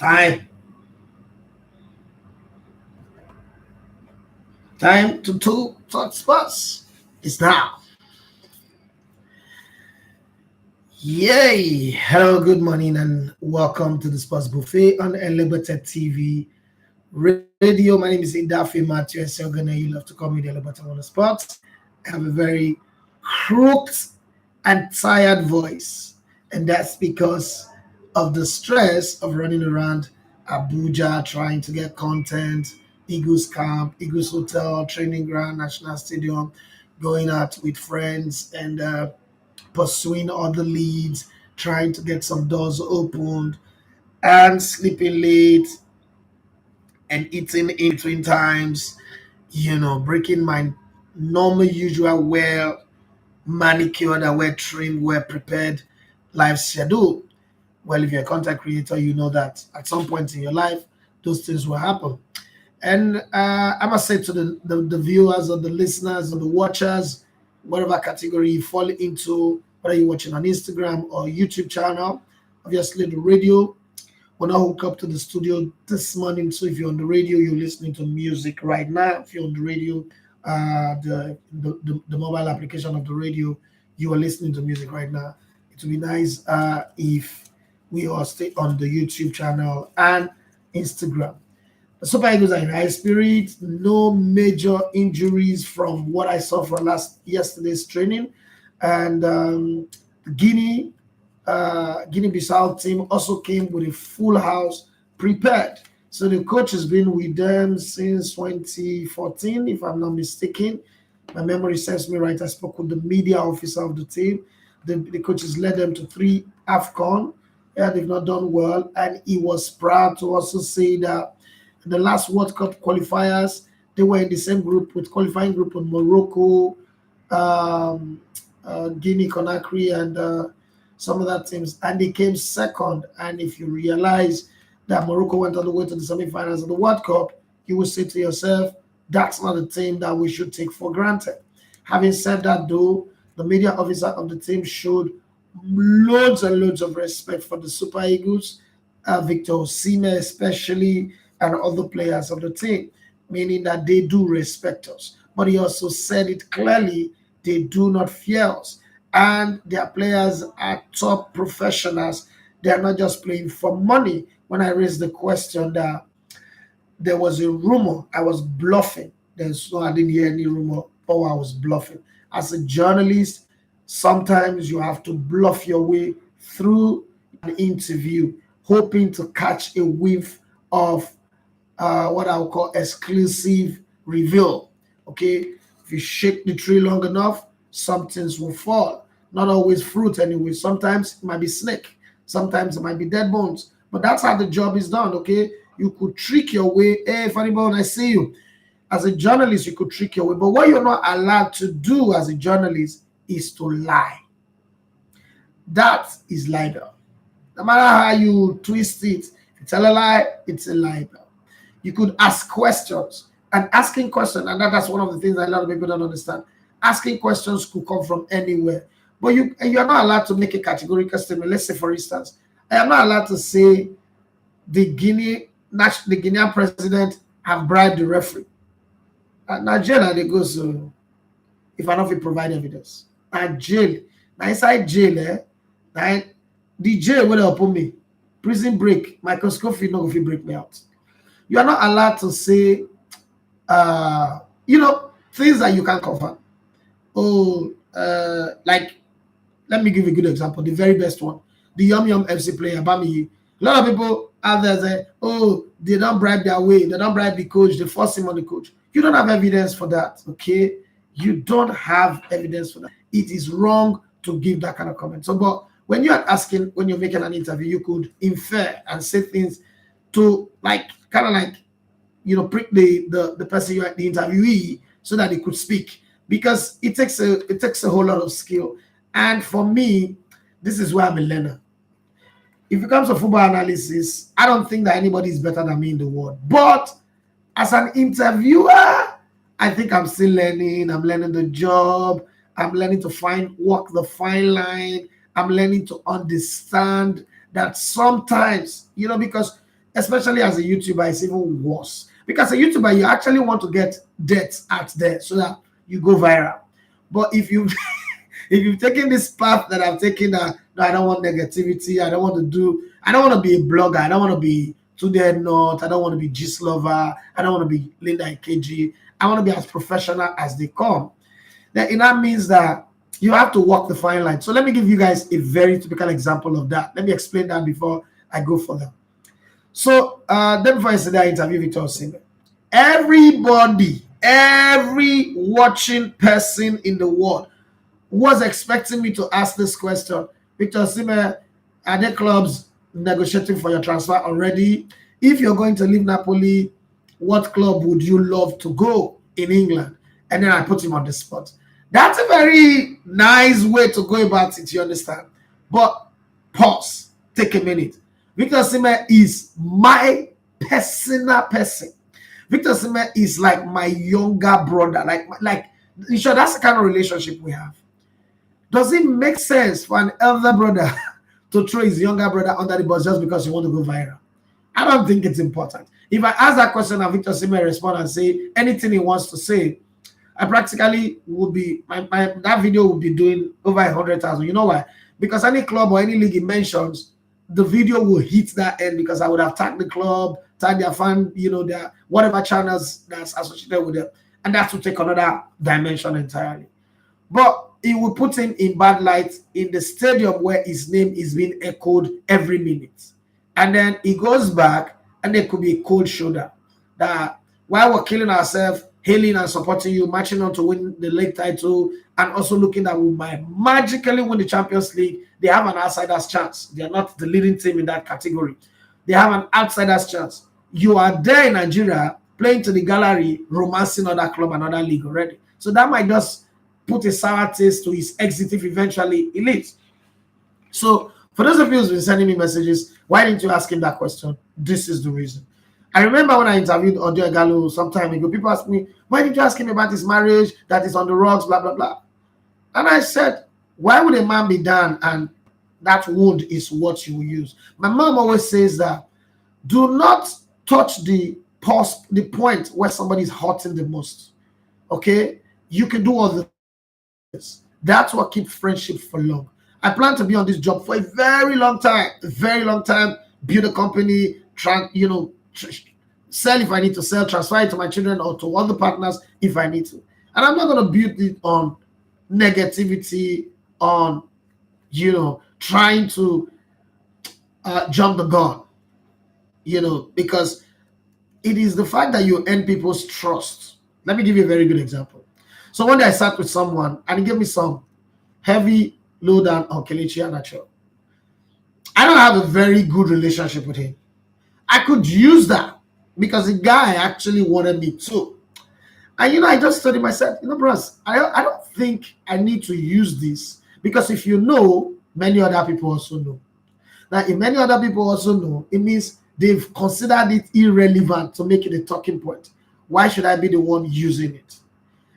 Time. Time to talk sports. It's now. Yay! Hello, good morning, and welcome to the Sports Buffet on Elevated TV Radio. My name is Idafi Matthew Esogana. You love to call me the Elevator on the Sports. I have a very crooked and tired voice, and that's because of the stress of running around Abuja trying to get content, Eagles camp, Eagles hotel, training ground, National Stadium, going out with friends and pursuing other leads, trying to get some doors opened, and sleeping late and eating in between times, breaking my normal, usual, well manicured and well trimmed, well prepared life schedule. Well, if you're a content creator, you know that at some point in your life, those things will happen. And I must say to the viewers or the listeners or the watchers, whatever category you fall into, whether you're watching on Instagram or YouTube channel, obviously the radio will not hook up to the studio this morning. So if you're on the radio, you're listening to music right now. If you're on the radio, the mobile application of the radio, you are listening to music right now. It would be nice if we all stay on the YouTube channel and Instagram. The Super Eagles are in high spirits. No major injuries from what I saw from yesterday's training, and Guinea Guinea-Bissau team also came with a full house prepared. So the coach has been with them since 2014, if I'm not mistaken. My memory serves me right. I spoke with the media officer of the team. The coach has led them to 3 AFCON. Yeah, they've not done well, and he was proud to also say that the last World Cup qualifiers, they were in the same group with qualifying group with Morocco, Guinea, Conakry, and some other teams, and they came second. And if you realize that Morocco went all the way to the semi-finals of the World Cup, you will say to yourself, that's not a team that we should take for granted. Having said that, though, the media officer of the team showed loads and loads of respect for the Super Eagles, Victor Osimhen especially, and other players of the team, meaning that they do respect us. But he also said it clearly, they do not fear us. And their players are top professionals. They are not just playing for money. When I raised the question that there was a rumor, I was bluffing. I didn't hear any rumor, but I was bluffing. As a journalist, sometimes you have to bluff your way through an interview, hoping to catch a whiff of what I would call exclusive reveal. Okay, if you shake the tree long enough, some things will fall. Not always fruit anyway. Sometimes it might be snake. Sometimes it might be dead bones. But that's how the job is done, okay? You could trick your way. Hey, funny bone, I see you. As a journalist, you could trick your way. But what you're not allowed to do as a journalist is to lie. That is libel. No matter how you twist it, if you tell a lie, it's a libel. You could ask questions. And asking questions, and that's one of the things that a lot of people don't understand. Asking questions could come from anywhere. But you're not allowed to make a categorical statement. Let's say, for instance, I am not allowed to say the Guinean president have bribed the referee. Now jail they go, so if I don't provide evidence. Now jail. Now inside jail, now the jail will open me. Prison break, microscope not going to break me out. You are not allowed to say things that you can't confirm. Like, let me give you a good example. The very best one, the Yum Yum FC player, Bami. A lot of people out there say, oh, they don't bribe their way, they don't bribe the coach, they force him on the coach. You don't have evidence for that, okay? You don't have evidence for that. It is wrong to give that kind of comment. So, but when you're making an interview, you could infer and say things to prick the person you are the interviewee so that they could speak, because it takes a whole lot of skill. And for me, this is where I'm a learner. If it comes to football analysis, I don't think that anybody is better than me in the world. But as an interviewer, I think I'm still learning. I'm learning the job. I'm learning to walk the fine line. I'm learning to understand that sometimes, because Especially as a YouTuber, it's even worse. Because a YouTuber, you actually want to get deaths out there so that you go viral. But if you if you've taken this path that I've taken, no, I don't want negativity. I don't want to be a blogger. I don't want to be Today Not. I don't want to be Gist Lover. I don't want to be Linda Ikeji. I want to be as professional as they come. Then that means that you have to walk the fine line. So let me give you guys a very typical example of that. Let me explain that before I go further. So then before I said that, I interview Victor Osimhen. Everybody, every watching person in the world was expecting me to ask this question. Victor Osimhen, are there clubs negotiating for your transfer already? If you're going to leave Napoli, what club would you love to go in England? And then I put him on the spot. That's a very nice way to go about it, you understand? But pause, take a minute. Victor Osimhen is my personal person. Victor Osimhen is like my younger brother. Like, you sure that's the kind of relationship we have. Does it make sense for an elder brother to throw his younger brother under the bus just because you want to go viral? I don't think it's important. If I ask that question and Victor Osimhen respond and say anything he wants to say, I practically would be that video would be doing over 100,000. You know why? Because any club or any league he mentions, the video will hit that end because I would have tagged the club, tagged their fan, their whatever channels that's associated with them, and that will take another dimension entirely. But it will put him in bad light in the stadium where his name is being echoed every minute. And then he goes back and there could be a cold shoulder that while we're killing ourselves, hailing and supporting you, matching on to win the league title, and also looking that we might magically win the Champions League, they have an outsider's chance. They are not the leading team in that category. They have an outsider's chance. You are there in Nigeria playing to the gallery, romancing other club and other league already. So that might just put a sour taste to his exit if eventually he leaves. So for those of you who've been sending me messages, why didn't you ask him that question? This is the reason. I remember when I interviewed Odio Egalo some time ago, people asked me, why did you ask him about his marriage, that is on the rocks, blah, blah, blah. And I said, why would a man be done and that wound is what you will use? My mom always says that do not touch the point where somebody is hurting the most. Okay? You can do other things. That's what keeps friendship for long. I plan to be on this job for a very long time, build a company, sell if I need to sell, transfer it to my children or to other partners if I need to. And I'm not going to build it on negativity, on, trying to jump the gun, because it is the fact that you earn people's trust. Let me give you a very good example. So one day I sat with someone and he gave me some heavy lowdown on Kelechi Iheanacho. I don't have a very good relationship with him. I could use that because the guy actually wanted me to. And I just told him, I said, bros, I don't think I need to use this because if you know, many other people also know. Now, if many other people also know, it means they've considered it irrelevant to make it a talking point. Why should I be the one using it?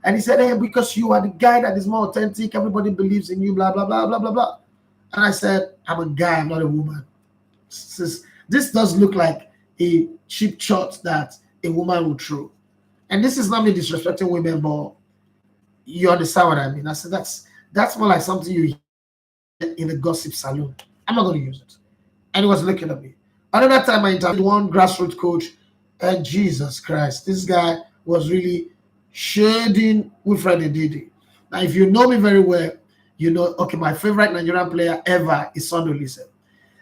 And he said, hey, because you are the guy that is more authentic, everybody believes in you, blah, blah, blah, blah, blah, blah. And I said, I'm a guy, I'm not a woman. This does look like a cheap shot that a woman would throw. And this is not me disrespecting women, but you understand what I mean. I said, that's more like something you hear in the gossip salon. I'm not going to use it. And he was looking at me. Another time I interviewed one grassroots coach, and Jesus Christ, this guy was really shading Wilfred Ndidi. Now, if you know me very well, okay, my favorite Nigerian player ever is Sunday Olise.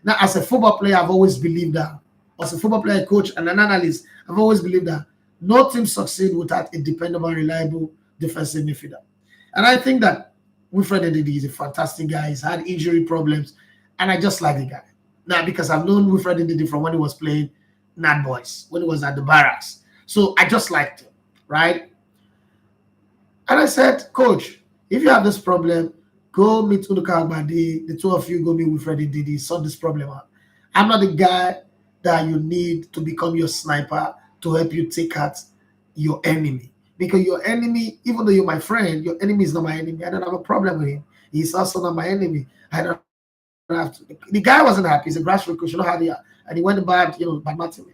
Now, as a football player, I've always believed that. As a football player, coach, and an analyst, I've always believed that no team succeeds without a dependable, reliable defensive midfielder. And I think that Wilfred Ndidi is a fantastic guy. He's had injury problems, and I just like the guy. Now, because I've known Wilfred Ndidi from when he was playing Nat Boys, when he was at the barracks. So I just liked him, right? And I said, Coach, if you have this problem, go meet Uduka Agbade. The two of you go meet Wilfred Ndidi, sort this problem out. I'm not the guy that you need to become your sniper to help you take out your enemy. Because your enemy, even though you're my friend, your enemy is not my enemy. I don't have a problem with him. He's also not my enemy. I don't The guy wasn't happy. He's a grassroots coach. You know how they are. And he went bad, bad nothing.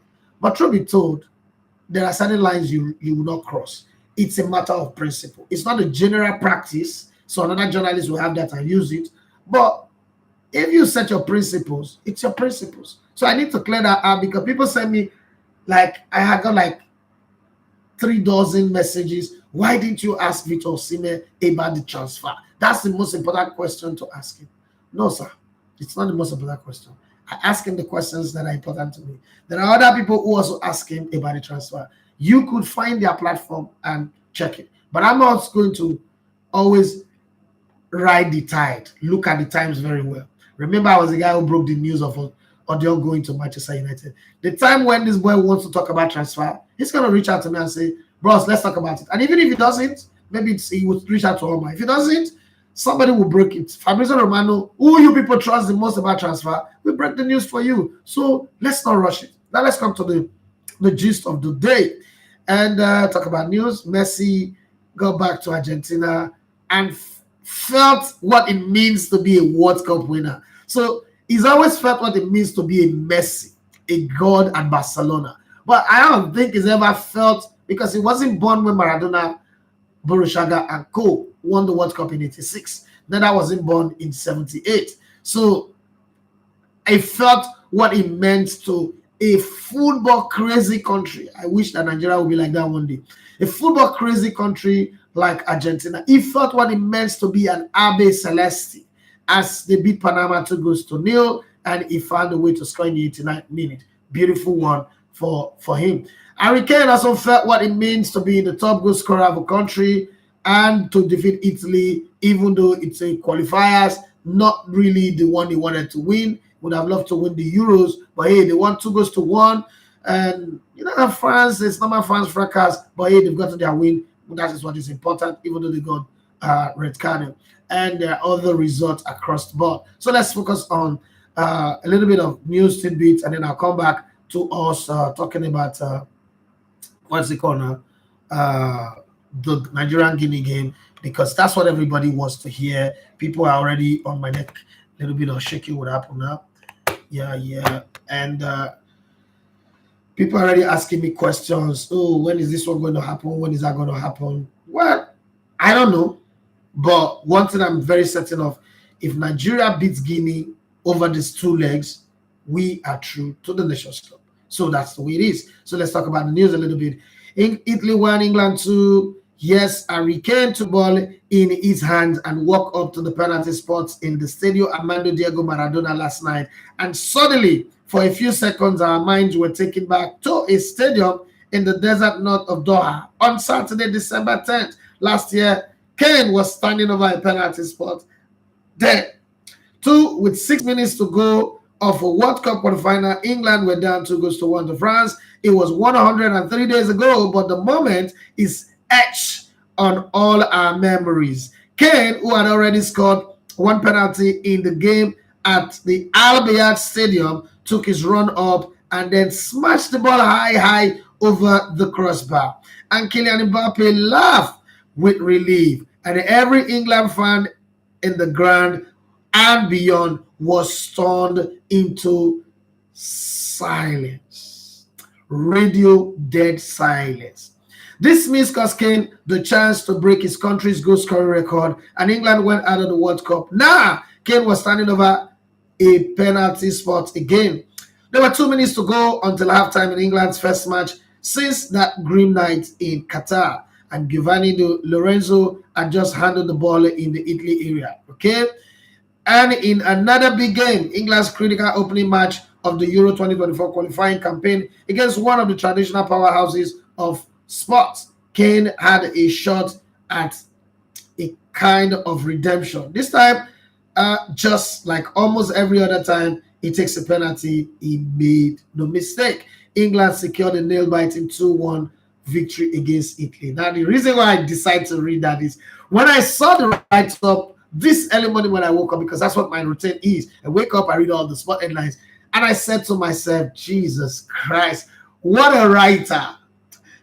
But truth be told, there are certain lines you will not cross. It's a matter of principle. It's not a general practice. So another journalist will have that and use it. But if you set your principles, it's your principles. So I need to clear that out because people send me, like, I had got like 3 dozen messages. Why didn't you ask Victor Osimhen about the transfer? That's the most important question to ask him. No, sir. It's not the most important question. I ask him the questions that are important to me. There are other people who also ask him about the transfer. You could find their platform and check it. But I'm not going to always ride the tide. Look at the times very well. Remember, I was the guy who broke the news of Odion going to Manchester United. The time when this boy wants to talk about transfer, he's going to reach out to me and say, bros, let's talk about it. And even if he doesn't, maybe he would reach out to Omar. If he doesn't, somebody will break it. Fabrizio Romano, who you people trust the most about transfer, will break the news for you. So let's not rush it. Now let's come to the gist of the day and talk about news. Messi got back to Argentina and felt what it means to be a World Cup winner. So he's always felt what it means to be a Messi, a god at Barcelona. But I don't think he's ever felt, because he wasn't born when Maradona, Borussia and Co. won the World Cup in 86. Then I wasn't born in 78. So I felt what it meant to a football crazy country. I wish that Nigeria would be like that one day. A football crazy country like Argentina. He felt what it meant to be an Abe Celeste as they beat Panama 2-0, and he found a way to score in the 89th minute. Beautiful one for him. Harry Kane also felt what it means to be the top goal scorer of a country and to defeat Italy, even though it's a qualifiers, not really the one he wanted to win. Would have loved to win the Euros, but hey, they won 2-1. And France, it's not my France fracas, but hey, they've got to their win. That is what is important, even though they got red carded. And there are other results across the board. So let's focus on a little bit of news tidbits, and then I'll come back to us talking about what's it called now? The Nigerian Guinea game, because that's what everybody wants to hear. People are already on my neck. A little bit of shaking would happen now. Yeah. And people are already asking me questions. Oh, when is this one going to happen? When is that going to happen? Well, I don't know. But one thing I'm very certain of, if Nigeria beats Guinea over these 2 legs, we are through to the Nations Cup. So that's the way it is. So let's talk about the news a little bit. In Italy 1, England 2. Yes, Harry Kane took ball in his hand and walked up to the penalty spots in the Stadio Armando Diego Maradona last night. And suddenly, for a few seconds, our minds were taken back to a stadium in the desert north of Doha on Saturday, December 10th. Last year, Kane was standing over a penalty spot there. 2 with 6 minutes to go of a World Cup quarterfinal, England were down 2-1 to France. It was 103 days ago, but the moment is etched on all our memories. Kane, who had already scored 1 penalty in the game at the Bayt Stadium, took his run up and then smashed the ball high over the crossbar. And Kylian Mbappe laughed with relief. And every England fan in the ground and beyond was stunned into silence. Radio dead silence. This means cost Kane the chance to break his country's goal scoring record, and England went out of the World Cup. Now, Kane was standing over a penalty spot again. There were 2 minutes to go until halftime in England's first match since that grim night in Qatar, and Giovanni Lorenzo had just handled the ball in the Italy area. Okay? And in another big game, England's critical opening match of the Euro 2024 qualifying campaign against one of the traditional powerhouses of sports, Kane had a shot at a kind of redemption. This time, just like almost every other time he takes a penalty, he made no mistake. England secured a nail-biting 2-1 victory against Italy. Now, the reason why I decided to read that is when I saw the write-up this early morning when I woke up, because that's what my routine is. I wake up, I read all the sport headlines, and I said to myself, Jesus Christ, what a writer.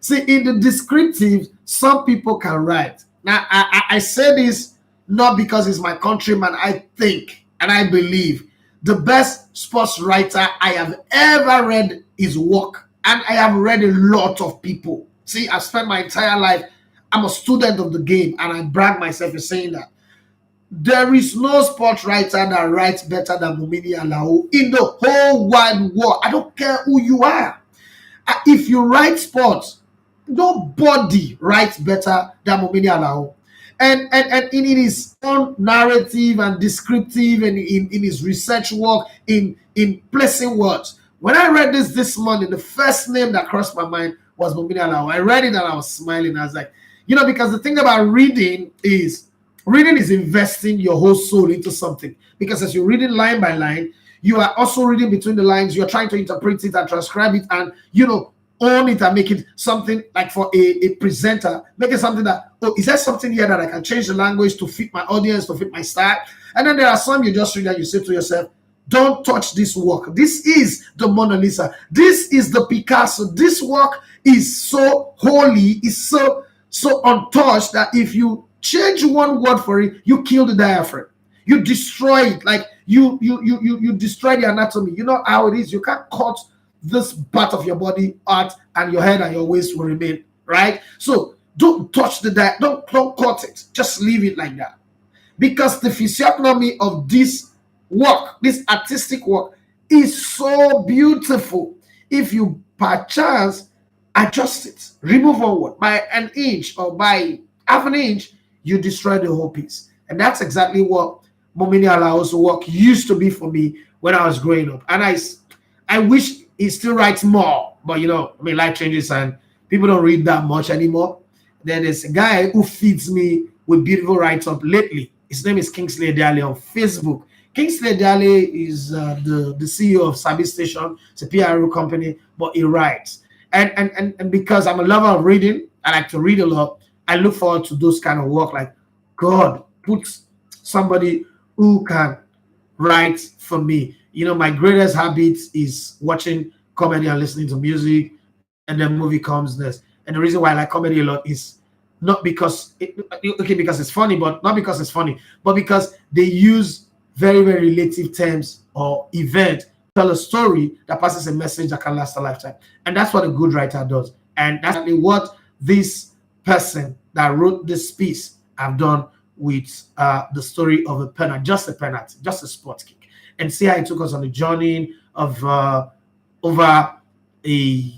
See, in the descriptive, some people can write. Now, I say this not because he's my countryman. I think and I believe the best sports writer I have ever read his work. And I have read a lot of people. See, I've spent my entire life, I'm a student of the game, and I brag myself in saying that. There is no sports writer that writes better than Mumini Alao in the whole wide world. I don't care who you are. If you write sports, nobody writes better than Mumini Alao. And in his own narrative and descriptive and in his research work, in placing words. When I read this morning, the first name that crossed my mind was Mumini Alao. I read it and I was smiling. I was like, because the thing about reading is investing your whole soul into something. Because as you're reading line by line, you are also reading between the lines. You're trying to interpret it and transcribe it and, own it and make it something like for a presenter, make it something that, is there something here that I can change the language to fit my audience, to fit my style? And then there are some you just read and you say to yourself, don't touch this work. This is the Mona Lisa. This is the Picasso. This work is so holy, is so untouched that if you change one word for it, you kill the diaphragm. You destroy it. Like you destroy the anatomy. You know how it is. You can't cut this part of your body out and your head and your waist will remain, right? So don't touch the diet. Don't cut it. Just leave it like that. Because the physiognomy of this work, this artistic work, is so beautiful. If you perchance adjust it, remove one word by an inch or by half an inch, you destroy the whole piece. And that's exactly what Mumini Alao's work used to be for me when I was growing up. And I wish he still writes more, but life changes and people don't read that much anymore. Then there's a guy who feeds me with beautiful write-up lately. His name is Kingsley Dale on Facebook. Kingsley Dale is the CEO of Sabi Station. It's a PRO company, but he writes. And because I'm a lover of reading, I like to read a lot. I look forward to those kind of work. Like, God, put somebody who can write for me. My greatest habit is watching comedy and listening to music, and then movie comes next. And the reason why I like comedy a lot is not because because it's funny, but not because it's funny, but because they use very, very relative terms or event, tell a story that passes a message that can last a lifetime. And that's what a good writer does. And that's what this person that wrote this piece have done with the story of a penalty, just a sport kick. And see how it took us on a journey of over a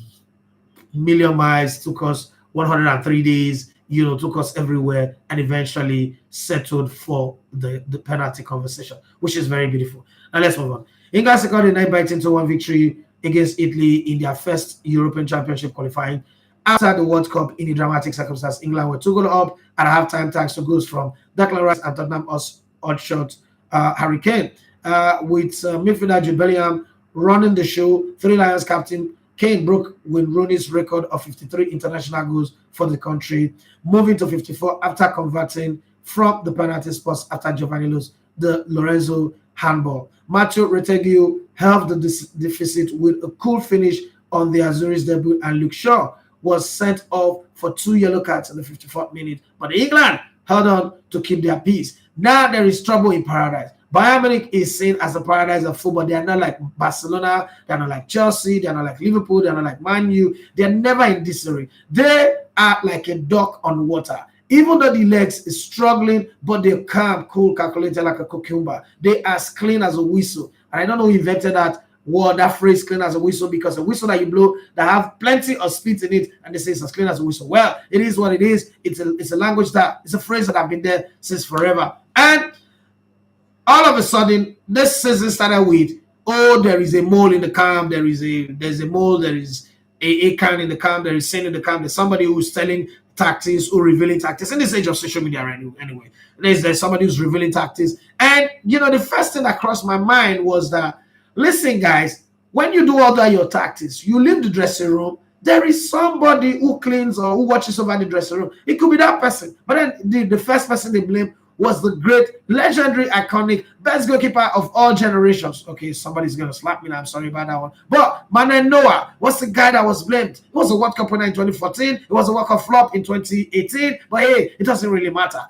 million miles, took us 103 days, took us everywhere, and eventually settled for the penalty conversation, which is very beautiful. Now let's move on. England secured a 9-2-1 victory against Italy in their first European Championship qualifying. After the World Cup, in a dramatic circumstance, England were 2-goal up at halftime thanks to goals from Declan Rice and Tottenham odd-shot Harry Kane. With midfielder Jude Bellingham running the show, Three Lions captain Kane broke Wayne Rooney's record of 53 international goals for the country, moving to 54 after converting from the penalty spot after Giovanni lost the Lorenzo handball. Matteo Retegui halved the deficit with a cool finish on the Azzurri's debut, and Luke Shaw was sent off for 2 yellow cards in the 54th minute. But England held on to keep their peace. Now there is trouble in paradise. Bayern Munich is seen as the paradise of football. They are not like Barcelona. They are not like Chelsea. They are not like Liverpool. They are not like Man U. They are never in disarray. They are like a duck on water. Even though the legs is struggling, but they're calm, cool, calculated like a cucumber. They are as clean as a whistle. And I don't know who invented that word, that phrase, clean as a whistle, because a whistle that you blow that have plenty of spit in it, and they say it's as clean as a whistle. Well, it is what it is. It's a language it's a phrase that have been there since forever. And all of a sudden, this season started with, there is a mole in the camp, there's a mole, there is a can in the camp, there is sin in the camp, there's somebody who's telling tactics, who revealing tactics. In this age of social media anyway, there's somebody who's revealing tactics. And, the first thing that crossed my mind was that, listen, guys, when you do all that your tactics, you leave the dressing room, there is somebody who cleans or who watches over the dressing room. It could be that person. But then the first person they blame was the great, legendary, iconic, best goalkeeper of all generations. Okay, somebody's going to slap me now. I'm sorry about that one. But Manuel Neuer was the guy that was blamed. It was a World Cup winner in 2014. It was a World Cup flop in 2018. But hey, it doesn't really matter.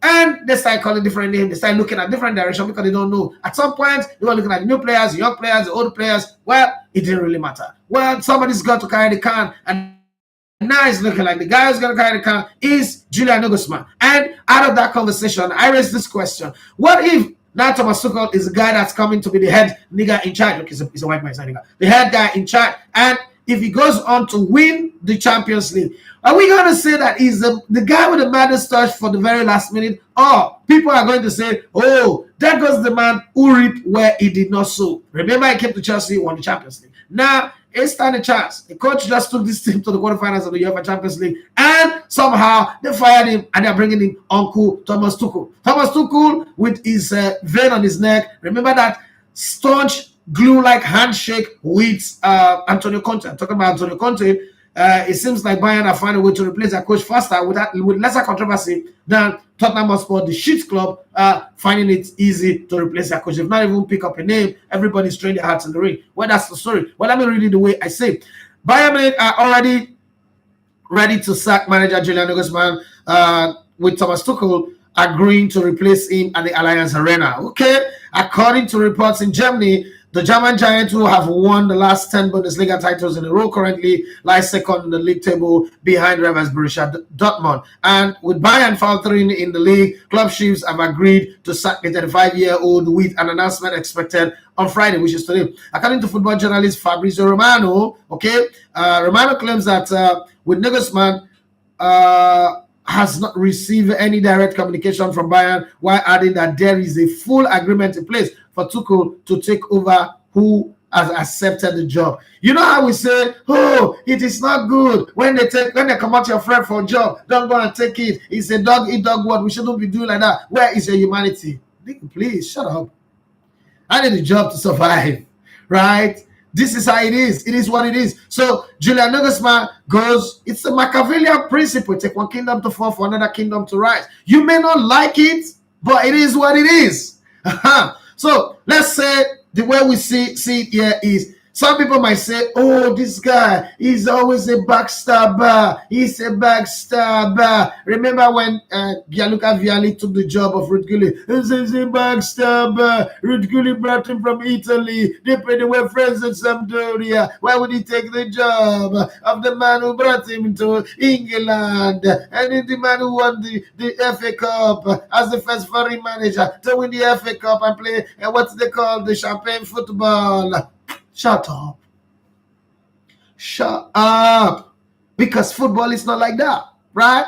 And they start calling different names. They start looking at different direction because they don't know. At some point, they were looking at the new players, the young players, the old players. Well, it didn't really matter. Well, somebody's got to carry the can, and now it's looking like the guy who's going to carry the can is Julian Nagelsmann. And out of that conversation, I raised this question: what if now Thomas Tuchel is the guy that's coming to be the head nigga in charge? Look, he's a white man, nigga. The head guy in charge, and if he goes on to win the Champions League, are we going to say that he's the guy with the maddest touch for the very last minute? Or people are going to say, oh, there goes the man who reaped where he did not sow. Remember, he came to Chelsea, won the Champions League. Now, it's time a chance. The coach just took this team to the quarterfinals of the UEFA Champions League, and somehow they fired him, and they're bringing in Uncle Thomas Tuchel. Thomas Tuchel with his vein on his neck. Remember that staunch glue-like handshake with Antonio Conte. I'm talking about Antonio Conte. It seems like Bayern have found a way to replace their coach faster with lesser controversy than Tottenham Hotspur, the shit club, finding it easy to replace their coach. They've not even pick up a name. Everybody's throwing their hearts in the ring. Well, that's the story. Well, let me read it the way I say. Bayern Munich are already ready to sack manager Julian Nagelsmann with Thomas Tuchel agreeing to replace him at the Allianz Arena. Okay, according to reports in Germany, the German giant, who have won the last 10 Bundesliga titles in a row, currently lies second in the league table behind rivals Borussia Dortmund. And with Bayern faltering in the league, club chiefs have agreed to sack the 35-year-old with an announcement expected on Friday, which is today. According to football journalist Fabrizio Romano, Romano claims that with Nagelsmann, has not received any direct communication from Bayern, while adding that there is a full agreement in place for Tuchel to take over, who has accepted the job. You know how we say, oh, it is not good when they come out your friend for a job, don't go and take it. It's a dog eat dog word. We shouldn't be doing like that. Where is your humanity? Please shut up. I need a job to survive, right? This is how it is. It is what it is. So Julian Nagelsmann goes, it's a Machiavellian principle. Take one kingdom to fall for another kingdom to rise. You may not like it, but it is what it is. So let's say the way we see it here is, some people might say, oh, this guy is always a backstabber. He's a backstabber. Remember when Gianluca Vialli took the job of Ruud Gullit? He's a backstabber. Ruud Gullit brought him from Italy. They were friends at Sampdoria. Why would he take the job of the man who brought him to England? And the man who won the FA Cup as the first foreign manager to win the FA Cup and play what they call the champagne football. Shut up. Shut up. Because football is not like that, right?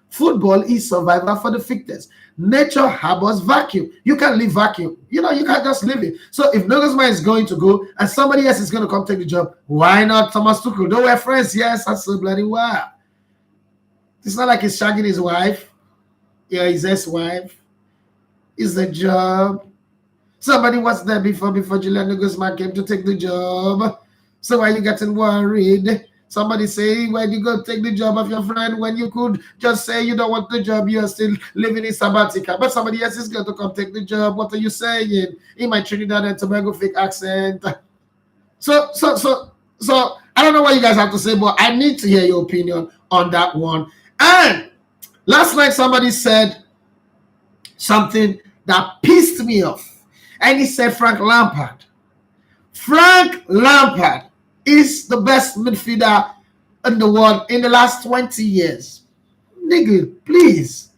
Football is survival for the fittest. Nature harbors vacuum. You can't leave vacuum. You can't just leave it. So if Nagelsmann is going to go and somebody else is going to come take the job, why not Thomas Tuchel? They were friends. Yes, that's so bloody wild. It's not like he's shagging his wife. Yeah, his ex-wife. It's the job. Somebody was there before Julian Nagelsmann came to take the job. So why are you getting worried? Somebody say, why do you go take the job of your friend when you could just say you don't want the job, you're still living in sabbatical. But somebody else is going to come take the job. What are you saying? In my Trinidad and Tobago fake accent. So I don't know what you guys have to say, but I need to hear your opinion on that one. And last night somebody said something that pissed me off. And he said Frank Lampard. Frank Lampard is the best midfielder in the world in the last 20 years. Nigga, please.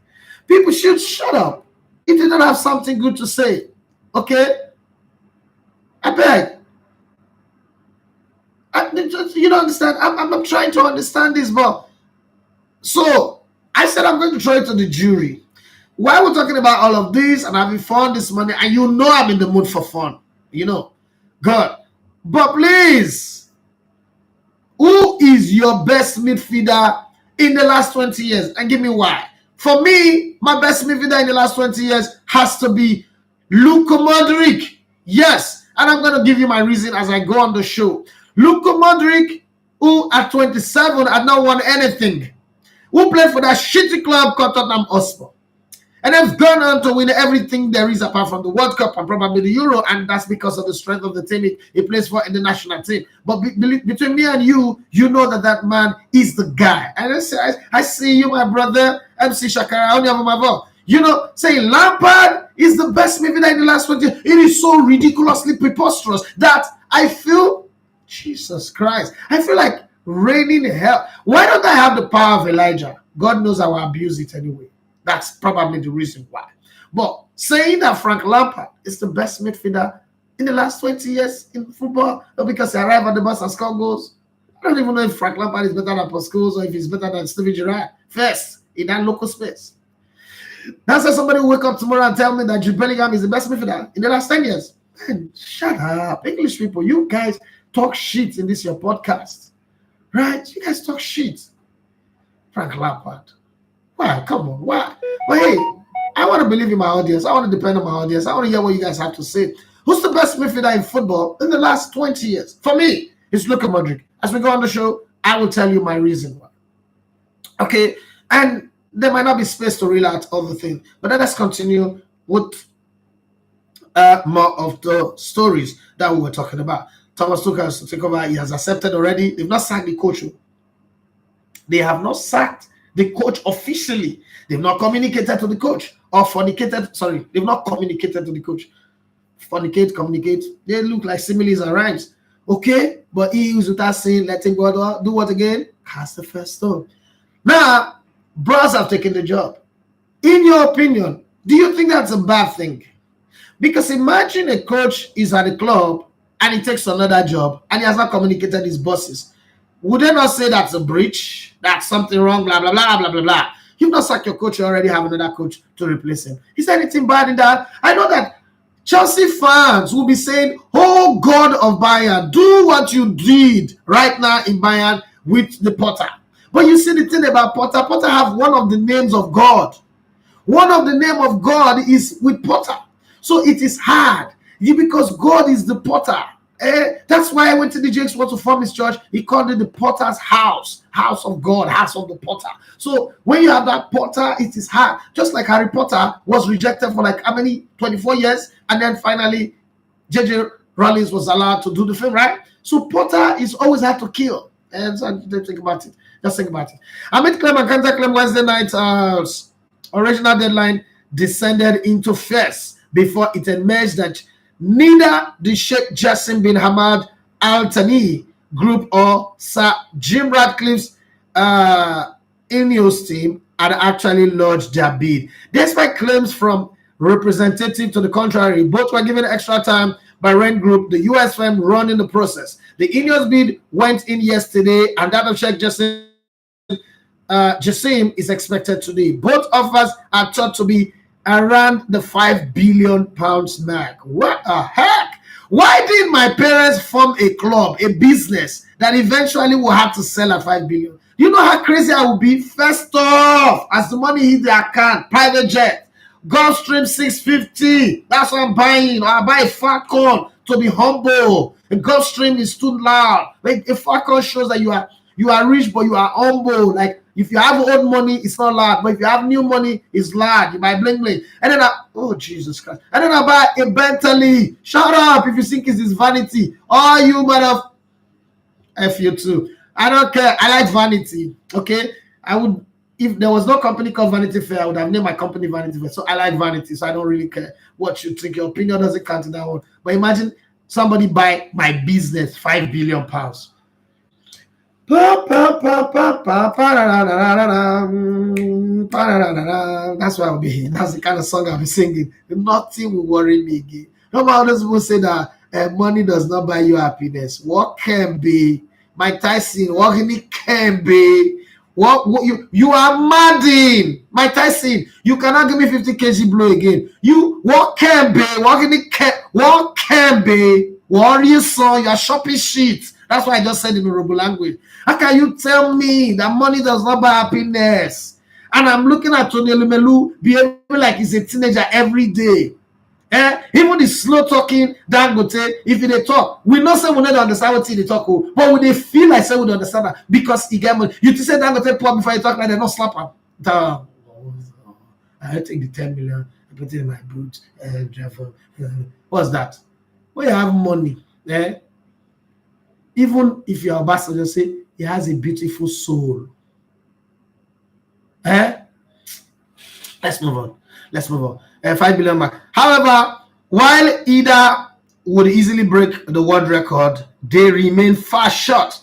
People should shut up. He did not have something good to say. Okay? I beg. You don't understand. I'm trying to understand this, but so I said I'm going to throw it to the jury. Why we're talking about all of this and having fun this morning, and I'm in the mood for fun, God. But please, who is your best midfielder in the last 20 years? And give me why. For me, my best midfielder in the last 20 years has to be Luka Modric. Yes, and I'm going to give you my reason as I go on the show. Luka Modric, who at 27 had not won anything, who played for that shitty club called Tottenham Hotspur. And they've gone on to win everything there is apart from the World Cup and probably the Euro, and that's because of the strength of the team he plays for in the national team. But between me and you know that man is the guy. And I see you, my brother, MC Shakara, I only have my vote. You know, saying Lampard is the best midfielder in the last 20 years. It is so ridiculously preposterous that I feel, Jesus Christ, I feel like raining hell. Why don't I have the power of Elijah? God knows I will abuse it anyway. That's probably the reason why. But saying that Frank Lampard is the best midfielder in the last 20 years in football, not because he arrived at the bus and scored goals. I don't even know if Frank Lampard is better than Paul Scholes or if he's better than Steven Gerrard. First, in that local space. That's why somebody will wake up tomorrow and tell me that Jude Bellingham is the best midfielder in the last 10 years. Man, shut up. English people, you guys talk shit in this your podcast. Right? You guys talk shit. Frank Lampard. Why? Come on. Why? But hey, I want to believe in my audience. I want to depend on my audience. I want to hear what you guys have to say. Who's the best midfielder in football in the last 20 years? For me, it's Luka Modric. As we go on the show, I will tell you my reason why. Okay? And there might not be space to reel out other things. But then let's continue with more of the stories that we were talking about. Thomas Tuchel has to take over. He has accepted already. They've not sacked the coach. They have not sacked the coach officially. They've not communicated to the coach. Or fornicated. Sorry, they've not communicated to the coach. Fornicate, communicate. They look like similes and rhymes. Okay? But he is without saying, letting God do what again? Cast the first stone. Now, bros have taken the job. In your opinion, do you think that's a bad thing? Because imagine a coach is at a club and he takes another job and he has not communicated his bosses. Would they not say that's a breach? That's something wrong, blah, blah, blah, blah, blah, blah. You've not sacked your coach, you already have another coach to replace him. Is there anything bad in that? I know that Chelsea fans will be saying, oh God of Bayern, do what you did right now in Bayern with the Potter. But you see the thing about Potter, Potter have one of the names of God. One of the name of God is with Potter. So it is hard. Because God is the Potter. That's why when TD Jakes wanted to form his church, he called it the Potter's house. House of God, house of the Potter. So when you have that Potter, it is hard. Just like Harry Potter was rejected for like how many? 24 years. And then finally, J.J. Rowling was allowed to do the film, right? So Potter is always hard to kill. And so think about it. Just think about it. Amit Clem and Kanta Clem Wednesday night original deadline descended into first before it emerged that neither the Sheikh Jassim bin Hamad Al Thani group or Sir Jim Ratcliffe's Ineos team had actually lodged their bid. Despite claims from representative to the contrary, both were given extra time by Rent Group, the US firm running the process. The Ineos bid went in yesterday, and that of Sheikh Jassim is expected today. Both offers are thought to be around the £5 billion mark. What the heck? Why did my parents form a club, a business that eventually will have to sell at $5 billion? You know how crazy I will be? First off, as the money hit the account, private jet, Gulfstream 650. That's what I'm buying. I'll buy a Falcon to be humble. A Gulfstream is too loud. Like a Falcon shows that you are rich, but you are humble. Like if you have old money, it's not loud. But if you have new money, it's loud. You buy bling bling. And then oh Jesus Christ. And then I buy a Bentley. Shut up if you think it's vanity. Oh, you mother F you too. I don't care. I like vanity. Okay. I would, if there was no company called Vanity Fair, I would have named my company Vanity Fair. So I like vanity. So I don't really care what you think. Your opinion doesn't count in that one. But imagine somebody buy my business £5 billion. That's what I'll be here. That's the kind of song I'll be singing. Nothing will worry me again. No matter those people say that money does not buy you happiness. What can be? Mike Tyson, what can be? What you are madding. Mike Tyson, you cannot give me 50 kg blow again. What can be? What can be? Warrior son, you are shopping shit. That's why I just said in Yoruba language. How can you tell me that money does not buy happiness? And I'm looking at Tony Lumelu behaving like he's a teenager every day. Even the slow talking Dangote, if they talk, we know say we don't understand what they talk, but when they feel like say we don't understand that because he get money. You just say Dangote poor before you talk like they not slap him. I take the 10 million, I put it in my boot, what's that? When you have money, even if your ambassador say he has a beautiful soul. Let's move on. Let's move on. 5 billion mark. However, while either would easily break the world record, they remain far short.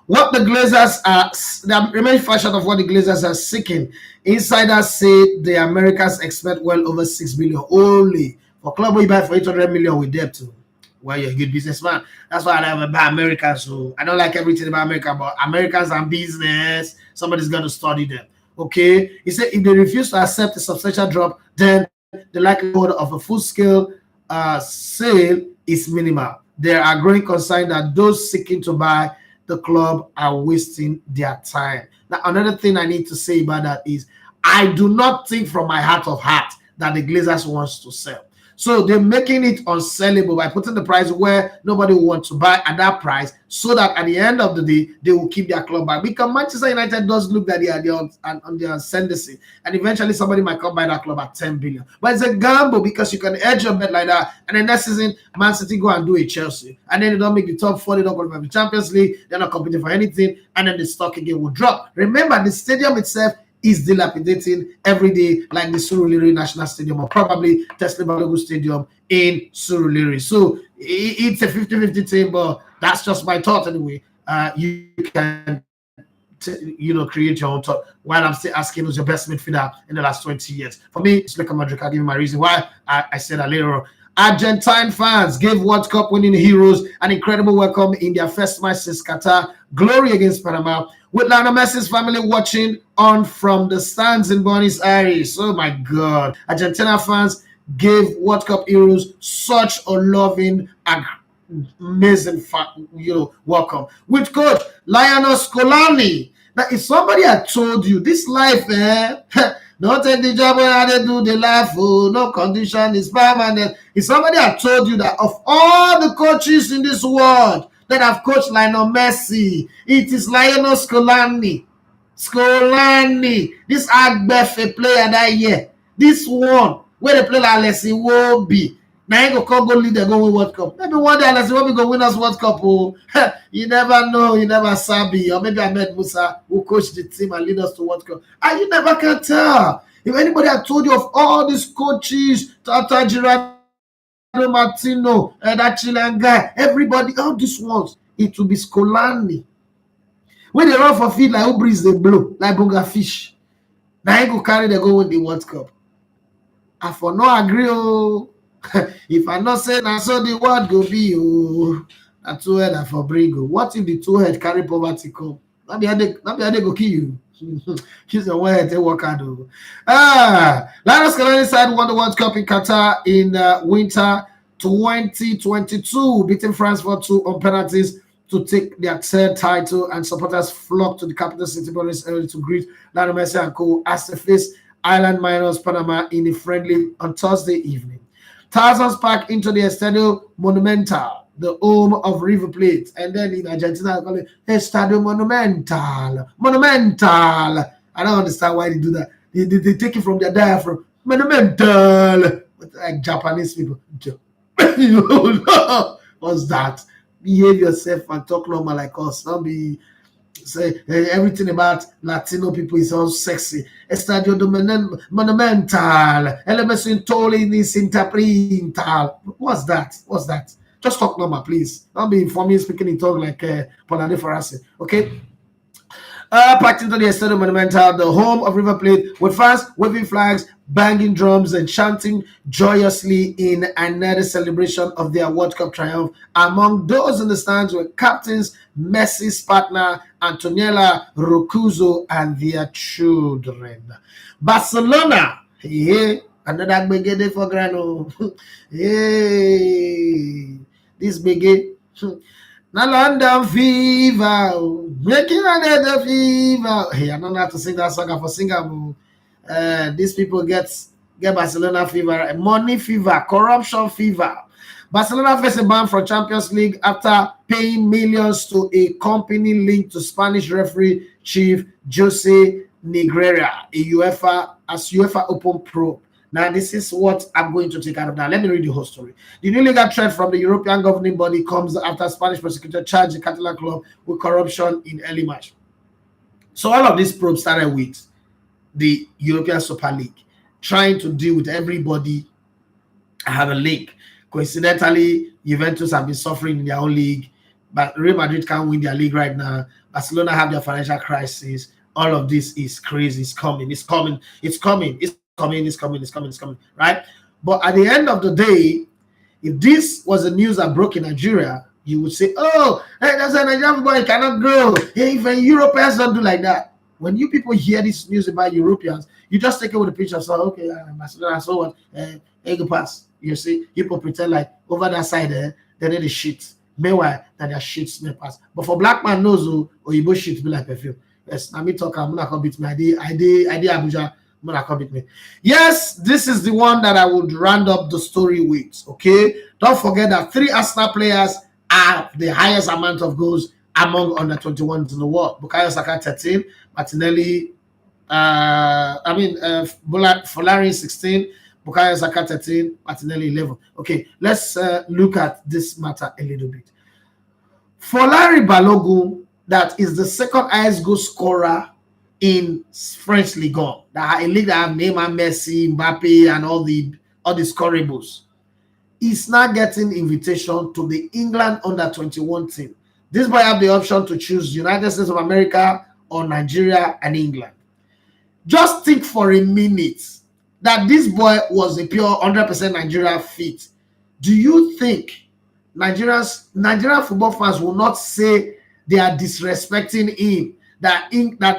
What the Glazers are, they remain far short of what the Glazers are seeking. Insiders say the Americans expect well over 6 billion only for club we buy for 800 million with debt too. Well, you're a good businessman. That's why I never buy Americans. So I don't like everything about America, but Americans and business, somebody's got to study them. Okay. He said if they refuse to accept a substantial drop, then the likelihood of a full-scale sale is minimal. There are growing concerns that those seeking to buy the club are wasting their time. Now, another thing I need to say about that is I do not think from my heart of heart that the Glazers wants to sell. So they're making it unsellable by putting the price where nobody will want to buy at that price, so that at the end of the day, they will keep their club back. Because Manchester United does look that they are on their ascendancy, and eventually somebody might come buy that club at 10 billion. But it's a gamble because you can edge your bet like that, and then next season, Man City go and do a Chelsea, and then they don't make the top 4, they don't qualify for the Champions League, they're not competing for anything, and then the stock again will drop. Remember, the stadium itself is dilapidating every day, like the Surulere National Stadium or probably Tesla Balogun Stadium in Surulere. So it's a 50-50 thing, but that's just my thought anyway. You can create your own thought while I'm still asking who's your best midfielder in the last 20 years. For me, it's Luka Modric. I'll give you my reason why I said that later on. Argentine fans gave World Cup winning heroes an incredible welcome in their first match since Qatar glory against Panama, with Lionel Messi's family watching on from the stands in Buenos Aires. Oh my God. Argentina fans gave World Cup heroes such a loving and amazing welcome. With coach Lionel Scolani. Now, if somebody had told you this life, don't take the job when they do the life, no condition is permanent. If somebody had told you that of all the coaches in this world that have coached Lionel Messi, it is Lionel Scolani. This Agbefe player that year. This one, where they play like Alessi Wobi. Now he go lead the go win World Cup. Maybe one day Alessi Wobi go win us World Cup. You never know, you never sabi. Or maybe Ahmed Musa who coach the team and lead us to World Cup. And you never can tell. If anybody had told you of all these coaches, Tata Girard, Martino, that Chilean guy, everybody, all these ones, it will be Scolani. When they run for field like who breeze they blow, like Bunga fish. Now he go carry the go win the World Cup. I for no agree. If I not say I saw the world go be a two head I for bring. What if the two head carry poverty come? Not be they go kill you. She's a way they work out. Lionel Scolani side won the World Cup in Qatar in winter 2022, beating France 4-2 on penalties to take their third title, and supporters flocked to the capital city Buenos Aires to greet Lionel Messi and co as they face Island Miners Panama in a friendly on Thursday evening. Thousands packed into the Stadio Monumental, the home of River Plate, and then in Argentina, they call it Stadio Monumental. Monumental. I don't understand why they do that. They take it from their diaphragm. Monumental. Like Japanese people. What's that? Behave yourself and talk normal like us. Don't be say everything about Latino people is all sexy. Estadio Monumental. Elements in Tolinis Interprintal. What's that? Just talk normal, please. Don't be informing speaking in talk like Polane Farasi. Okay? Packed into the Estadio Monumental, the home of River Plate, with fans waving flags, banging drums, and chanting joyously in another celebration of their World Cup triumph. Among those in the stands were captains Messi's partner Antonella Roccuzzo and their children. Barcelona, hey, another big for Grano. Hey, this big. Now London fever, making another fever. Hey, I don't have to sing that song for singer. These people get Barcelona fever, money fever, corruption fever. Barcelona faced a ban from Champions League after paying millions to a company linked to Spanish referee chief Jose Negreira, a UEFA Open Pro. Now, this is what I'm going to take out of that. Let me read the whole story. The new legal threat from the European governing body comes after Spanish prosecutor charged the Catalan club with corruption in early March. So all of this probe started with the European Super League. trying to deal with everybody. I have a league. Coincidentally, Juventus have been suffering in their own league, but Real Madrid can't win their league right now. Barcelona have their financial crisis. All of this is crazy. It's coming. It's coming. It's coming. It's coming. It's coming. It's coming. It's coming. Right? But at the end of the day, if this was the news that broke in Nigeria, you would say, "Oh, hey, that's a Nigerian boy cannot grow. Hey, if Europeans don't do like that." When you people hear this news about Europeans, you just take it with a picture. So, okay, Barcelona, so what? Hey, go pass. You see, people pretend like over that side there, they need the shit. Meanwhile, that their shit smell pass. But for black man knows or you shit be like perfume. Yes, now me talk, I'm not gonna beat me. I did Abuja, I'm not gonna beat me. Yes, this is the one that I would round up the story with. Okay, don't forget that 3 Arsenal players have the highest amount of goals among under 21s in the world. Bukayo Saka 13, Martinelli, Folari 16. Bukayo Saka 13, Martinelli 11. Okay, let's look at this matter a little bit. Folari Balogun, that is the second highest goal scorer in French Ligue 1. That a league that have Neymar, Messi, Mbappe, and all the scorables. Is now getting invitation to the England under 21 team. This boy have the option to choose United States of America or Nigeria and England. Just think for a minute that this boy was a pure 100% Nigeria fit. Do you think Nigerian football fans will not say they are disrespecting him? That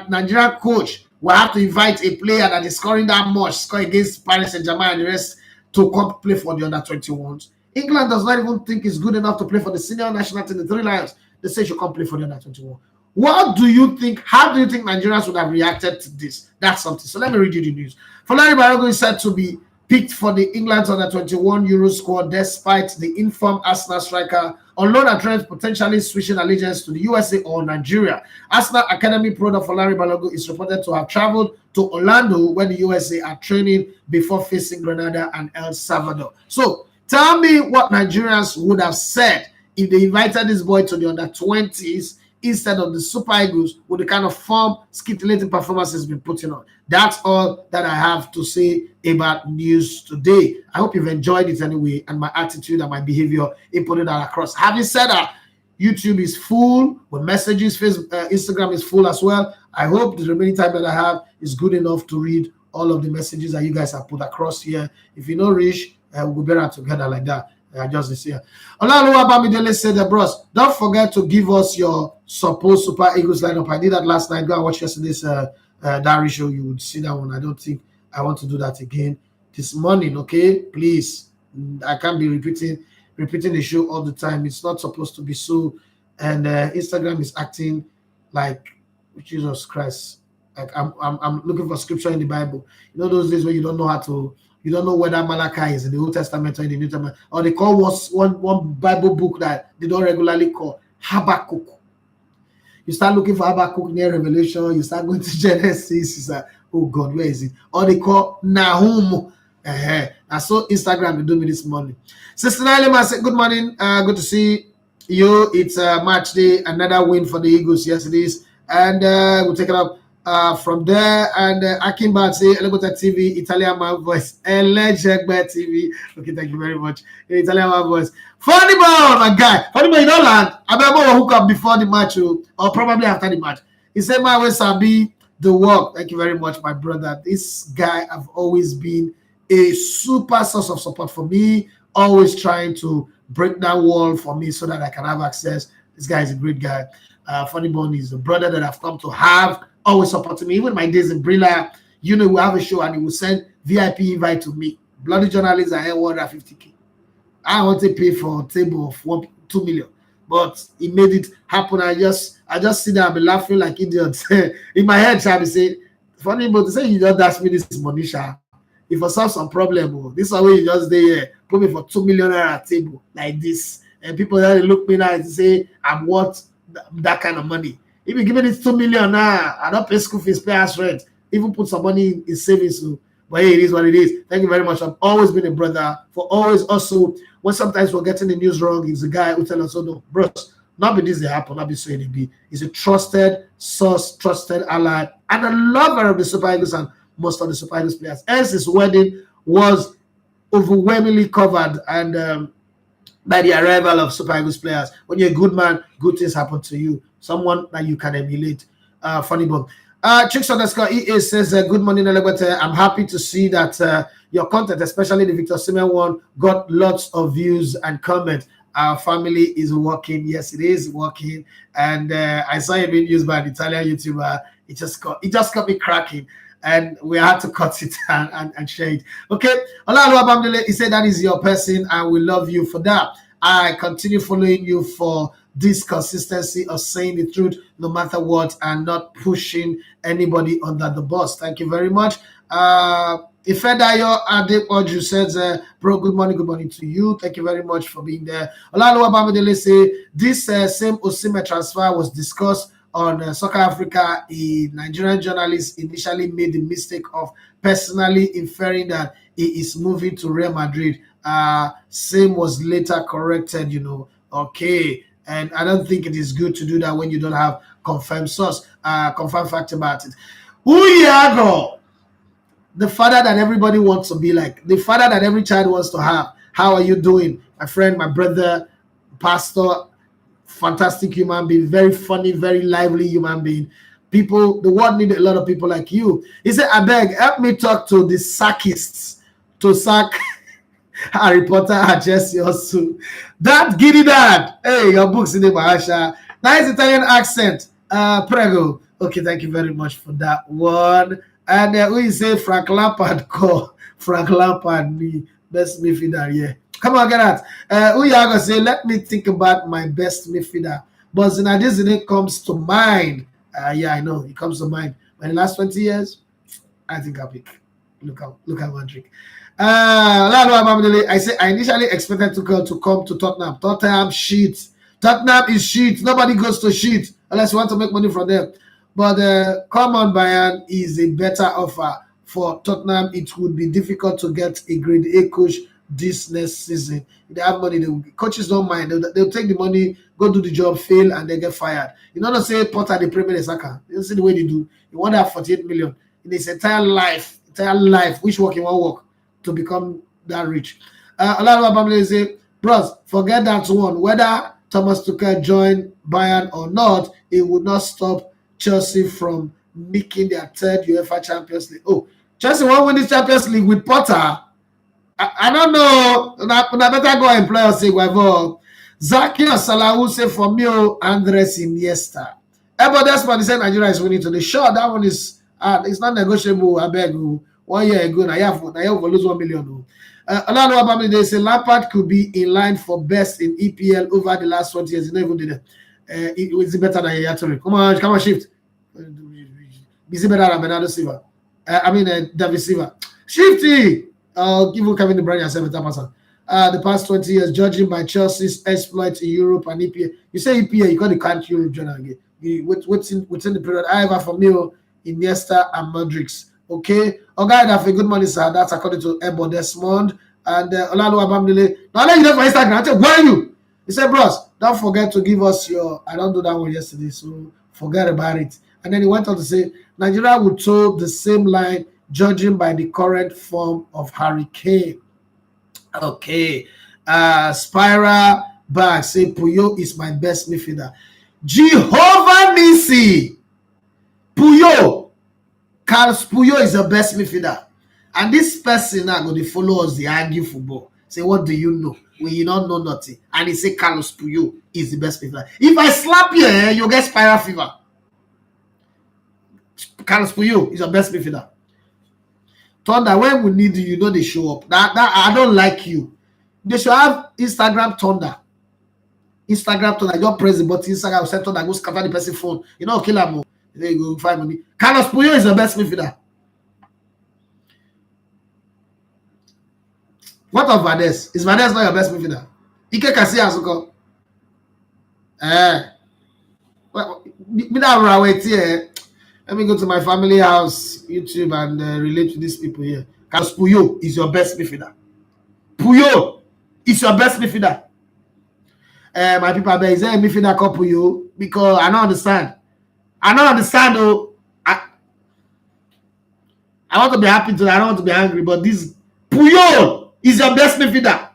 Nigerian coach will have to invite a player that is scoring that much, score against Paris Saint-Germain and the rest, to come play for the under 21s. England does not even think it's good enough to play for the senior national team, the 3 Lions. They say you come play for the under 21. What do you think? How do you think Nigerians would have reacted to this? That's something. So let me read you the news. Folari Balogun is said to be picked for the England under 21 Euro squad despite the informed Arsenal striker on loan at trends potentially switching allegiance to the USA or Nigeria. Arsenal Academy product Folari Balogun is reported to have traveled to Orlando where the USA are training before facing Grenada and El Salvador. So tell me what Nigerians would have said if they invited this boy to the under 20s instead of the Super Eagles with the kind of form, scintillating performances been putting on. That's all that I have to say about news today. I hope you've enjoyed it anyway, and my attitude and my behavior in putting that across. Having said that, YouTube is full with messages. Instagram is full as well. I hope the remaining time that I have is good enough to read all of the messages that you guys have put across here. If you know Rich, we'll be better together like that. Just this year. Olaluwa Bamidele said, bros, don't forget to give us your supposed Super Eagles lineup. I did that last night. Go and watch yesterday's diary show. You would see that one. I don't think I want to do that again this morning. Okay, please. I can't be repeating the show all the time. It's not supposed to be so. And Instagram is acting like Jesus Christ. Like I'm looking for scripture in the Bible. You know those days where you don't know how to. You don't know whether Malachi is in the Old Testament or in the New Testament, or they call one Bible book that they don't regularly call Habakkuk. You start looking for Habakkuk near Revelation, you start going to Genesis, you say, oh God, where is it? Or they call Nahum. And so Instagram will do me this morning. Sister Nailema said, good morning, good to see you. It's match day, another win for the Eagles. Yes, it is. And we'll take it up. From there, and Akimba say Elegota TV, Italian man voice, Elegba TV. Okay, thank you very much. Italian man voice. Funny ball, my guy. Funny ball, you don't land. I remember hook up before the match, or probably after the match. He said, my way Sabi the work. Thank you very much, my brother. This guy have always been a super source of support for me, always trying to break that wall for me so that I can have access. This guy is a great guy. Funny Bone is a brother that I've come to have. Always supporting me. Even my days in Brilla, we have a show and he will send VIP invite to me. Bloody journalists are here 150K. I want to pay for a table of 2 million, but he made it happen. I just sit there and be laughing like idiots. In my head, I be saying, funny, but to say you just ask me this money, if I solve some problem, this is way you just there, put me for 2 million at a table like this, and people that look me now and say I'm worth that kind of money. If you give me this 2 million now, I don't pay school fees, pay house rent, even put some money in savings. But hey, it is what it is. Thank you very much. I've always been a brother. For always also, when sometimes we're getting the news wrong, he's the guy who tells us, oh no, bros, not be this they happen, not be so it be. He's a trusted source, trusted ally, and a lover of the Super Eagles and most of the Super Eagles players. Hence, his wedding was overwhelmingly covered and by the arrival of Super Eagles players. When you're a good man, good things happen to you. Someone that you can emulate. Funny book. Chicks_EA says, good morning, Elebete. I'm happy to see that your content, especially the Victor Osimhen one, got lots of views and comments. Our family is working. Yes, it is working. And I saw it being used by an Italian YouTuber. It just got me cracking. And we had to cut it and share it. Okay. He said that is your person and we love you for that. I continue following you for this consistency of saying the truth no matter what and not pushing anybody under the bus. Thank you very much. Ifedayo Adepoju says, bro, good morning to you. Thank you very much for being there. Olaluwa say this same Osimhen transfer was discussed on Soccer Africa. A Nigerian journalist initially made the mistake of personally inferring that he is moving to Real Madrid. Same was later corrected, Okay. And I don't think it is good to do that when you don't have confirmed source, confirmed fact about it. Uyago, the father that everybody wants to be like, the father that every child wants to have. How are you doing? My friend, my brother, pastor, fantastic human being, very funny, very lively human being. People, the world need a lot of people like you. He said, I beg, help me talk to the sackists to sack Harry Potter and Jesse also. That giddy dad. Hey, your book's in the Bahasha. Nice Italian accent. Prego. Okay, thank you very much for that one. And we say Frank Lampard call. Frank Lampard, me best midfielder, yeah. Come on, get that. We are gonna say, let me think about my best midfielder. But Zinedine comes to mind. Yeah, I know, it comes to mind. But in the last 20 years, I think I'll pick. Look at one trick. I say I initially expected to come to Tottenham. Tottenham shit. Tottenham is shit. Nobody goes to shit unless you want to make money from them. But come on, Bayern is a better offer for Tottenham. It would be difficult to get a grade A coach this next season. If they have money, coaches don't mind. They'll take the money, go do the job, fail, and they get fired. You know, not say Potter the Premier Soccer. You see the way they do. You want to have 48 million in his entire life, which work he won't work to become that rich. A lot of people say, bros, forget that one. Whether Thomas Tuchel joined Bayern or not, it would not stop Chelsea from making their third UEFA Champions League. Oh, Chelsea won't win this Champions League with Potter. I don't know. I better go and play or say whatever. Zakia Salahu say for me, Andres Iniesta. But that's what he said Nigeria is winning today. Sure, that one is it's not negotiable. I beg you. 1 year ago, I have lose 1 million. They say Lampard could be in line for best in EPL over the last 20 years. He never did it. It's better than Yaya. Come on, shift. Is it better than Bernardo Silva? David Silva. Shifty. Give him Kevin De Bruyne as 70%. The past 20 years, judging by Chelsea's exploits in Europe and EPL. You say EPL, you got the country Europe journal again. Within the period, however, for me, Iniesta and Modric. Okay, guy, that for good money, sir. That's according to Ebo Desmond and Olalo Abamdele. Now let you know for Instagram. I tell why you? He said, bros, don't forget to give us your. I don't do that one yesterday, so forget about it. And then he went on to say, Nigeria would toe the same line, judging by the current form of Harry Kane. Okay, Spira Bag say Puyo is my best midfielder. Jehovah Nisi, Puyo. Carlos Puyo is the best midfielder. And this person now going to follow us, they argue football. Say, what do you know? When you don't know nothing. And he say Carlos Puyo is the best midfielder. If I slap you, you'll get spiral fever. Carlos Puyo is the best midfielder. Thunder, when we need you, they show up. That I don't like you. They should have Instagram Thunder. Instagram Thunder. You press the button, Instagram will send Thunder, go scatter the person's phone. You know, kill him. There you go, find money. Carlos Puyo is the best midfielder. What of Vades? Is Vades not your best midfielder? Ike Casillas go. Let me go to my family house, YouTube, and relate to these people here. Carlos Puyo is your best midfielder. Puyo is your best midfielder. My people, is there a midfielder called Puyo? Because I don't understand. I don't understand though. I want to be happy today. I don't want to be angry. But this Puyol is your best midfielder.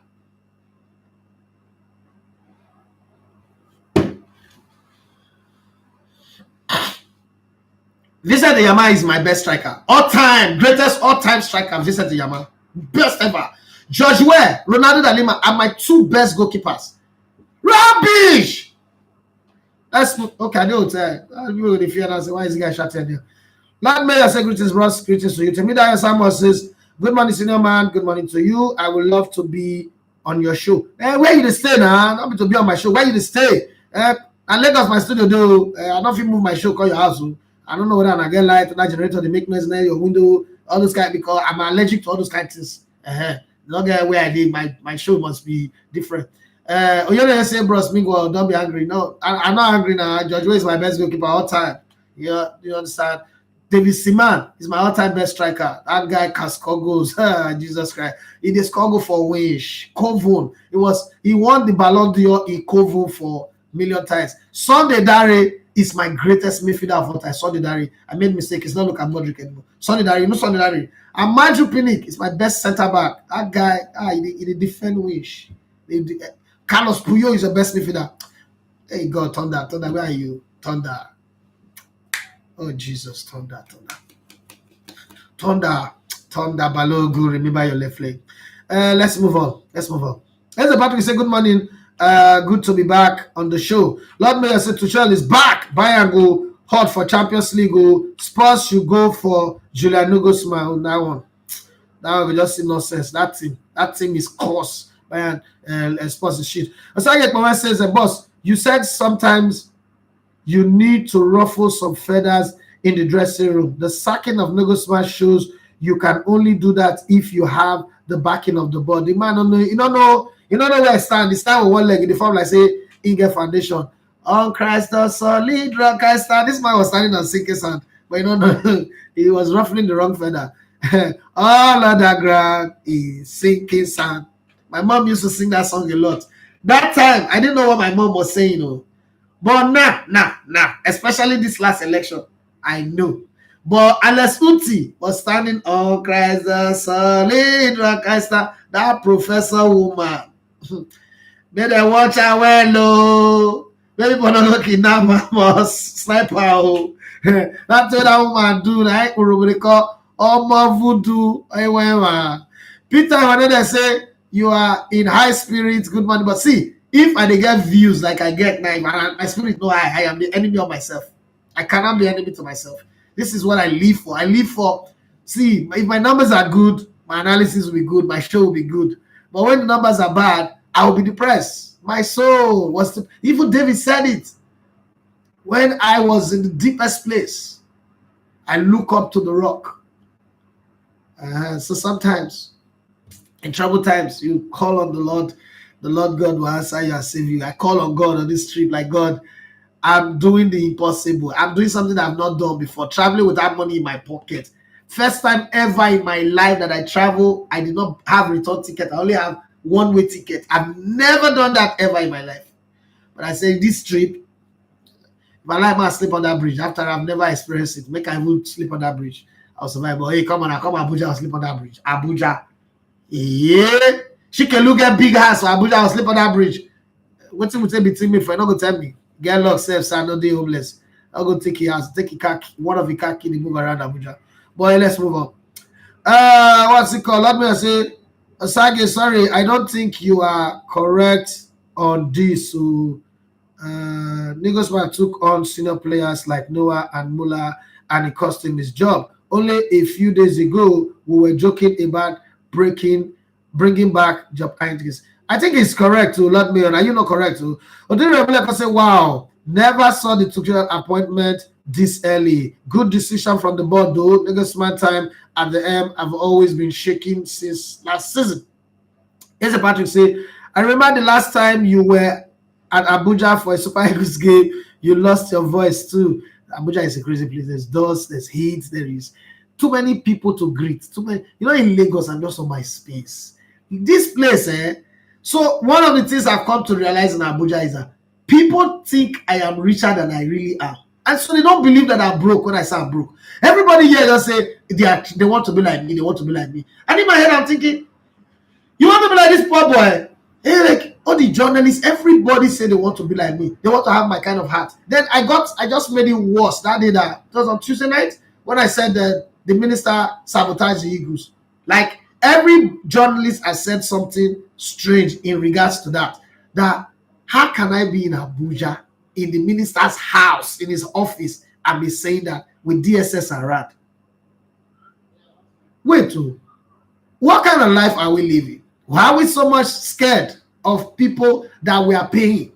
Vincent Yama is my best striker. All time. Greatest all-time striker, Vincent Yama. Best ever. George Weah, Ronaldo da Lima are my two best goalkeepers. Rubbish! That's okay. I know. People will fear and say, why is this guy shouting here? Lord Mayor say greetings, Ross. Greetings to you. Temida Samuel says, good morning, senior man. Good morning to you. I would love to be on your show. Where you to stay now? Not to be on my show. Where you to stay? And Lagos, my studio, though. I don't feel move my show, call your house. I don't know whether I get light, that generator, they make noise near your window, all those kind, because I'm allergic to all those kind of things. Not get where I live, my show must be different. You say, bros, Mingo, don't be angry. No, I'm not angry now. George Weah is my best goalkeeper all time. Yeah, you understand? David Seaman is my all-time best striker. That guy can score goals. Jesus Christ. He did score goal for Wish. Kovun. He won the Ballon d'Or in Kovun for million times. Sunday Dare is my greatest midfielder of all time. Sunday Dare. I made a mistake. It's not Luka Modric anymore. Sunday Dare. You know Sunday Dare. And Manju Pinnick is my best centre-back. That guy, he defend Wish. Carlos Puyol is the best midfielder. Hey, God, Thunder. Thunder, where are you? Thunder. Oh, Jesus, Thunder. Balogu, remember your left leg. Let's move on. Let's Patrick say, good morning. Good to be back on the show. Lord Mayor said, Tuchel is back. Bayern go hot for Champions League. Spurs should go for Julian Nagelsmann. That one we just see nonsense. That team is coarse. Bayern Spurs is shit. Asage Mama says, boss, you said sometimes you need to ruffle some feathers in the dressing room. The sacking of Nagelsmann shows you can only do that if you have the backing of the board. The man don't know. You don't know where I stand. He stand with one leg in the form like say Inge Foundation. On Christ the solid rock I stand. This man was standing on sinking sand, but you don't know he was ruffling the wrong feather. All other ground is sinking sand. My mom used to sing that song a lot. That time I didn't know what my mom was saying. But nah. Especially this last election, I know. But Alex Uti was standing on Christ the solid rock. That professor woman. May they watch her well, maybe people don't look in that must sniper. That's what that woman do. Like we call Omo Voodoo. Peter, when they say you are in high spirits, good morning. But see, if I get views like I get now, my spirit know I am the enemy of myself. I cannot be enemy to myself. This is what I live for. See, if my numbers are good, my analysis will be good, my show will be good. But when the numbers are bad, I will be depressed. My soul was even David said it. When I was in the deepest place, I look up to the rock. So sometimes, in trouble times, you call on the Lord. The Lord God will answer you and save you. I call on God on this trip, like, God, I'm doing the impossible. I'm doing something I've not done before. Traveling without money in my pocket. First time ever in my life that I travel, I did not have return ticket. I only have one-way ticket. I've never done that ever in my life. But I say this trip, my life must sleep on that bridge. After I've never experienced it, make I will sleep on that bridge. I'll survive. But hey, come on, Abuja, I'll sleep on that bridge. Abuja. Yeah. She can look at big house, so Abuja, I'll sleep on that bridge. What's it say between me? For not go tell me. Get luck, self, son, no day homeless. I'll go take your house, take your car, one of the car key, move around Abuja. Boy, let's move on. What's it called? Let me say, Osage, sorry, I don't think you are correct on this. So, Nagelsmann took on senior players like Noah and Muller, and it cost him his job. Only a few days ago, we were joking about bringing back job entities. I think it's correct to let me on. Are you not correct to? Or do you remember say, wow, never saw the Tuchel appointment this early. Good decision from the board though. Nagelsmann time at the end. I've always been shaking since last season. Here's Patrick say, I remember the last time you were at Abuja for a Super Eagles game, you lost your voice too. Abuja is a crazy place. There's dust, there's heat, there is too many people to greet. Too many, in Lagos, I'm just on my space. This place, So one of the things I've come to realize in Abuja is that people think I am richer than I really am. And so they don't believe that I'm broke when I say I'm broke. Everybody here just say they want to be like me, they want to be like me. And in my head, I'm thinking, you want to be like this poor boy? Hey, like all the journalists, everybody say they want to be like me. They want to have my kind of heart. Then I just made it worse that day. That it was on Tuesday night when I said that the minister sabotaged the Eagles. Like every journalist has said something strange in regards to that. That how can I be in Abuja in the minister's house in his office and be saying that with DSS around? Wait, what kind of life are we living? Why are we so much scared of people that we are paying?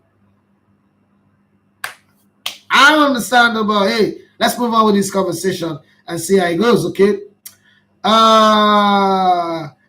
I don't understand about, hey, let's move on with this conversation and see how it goes, okay?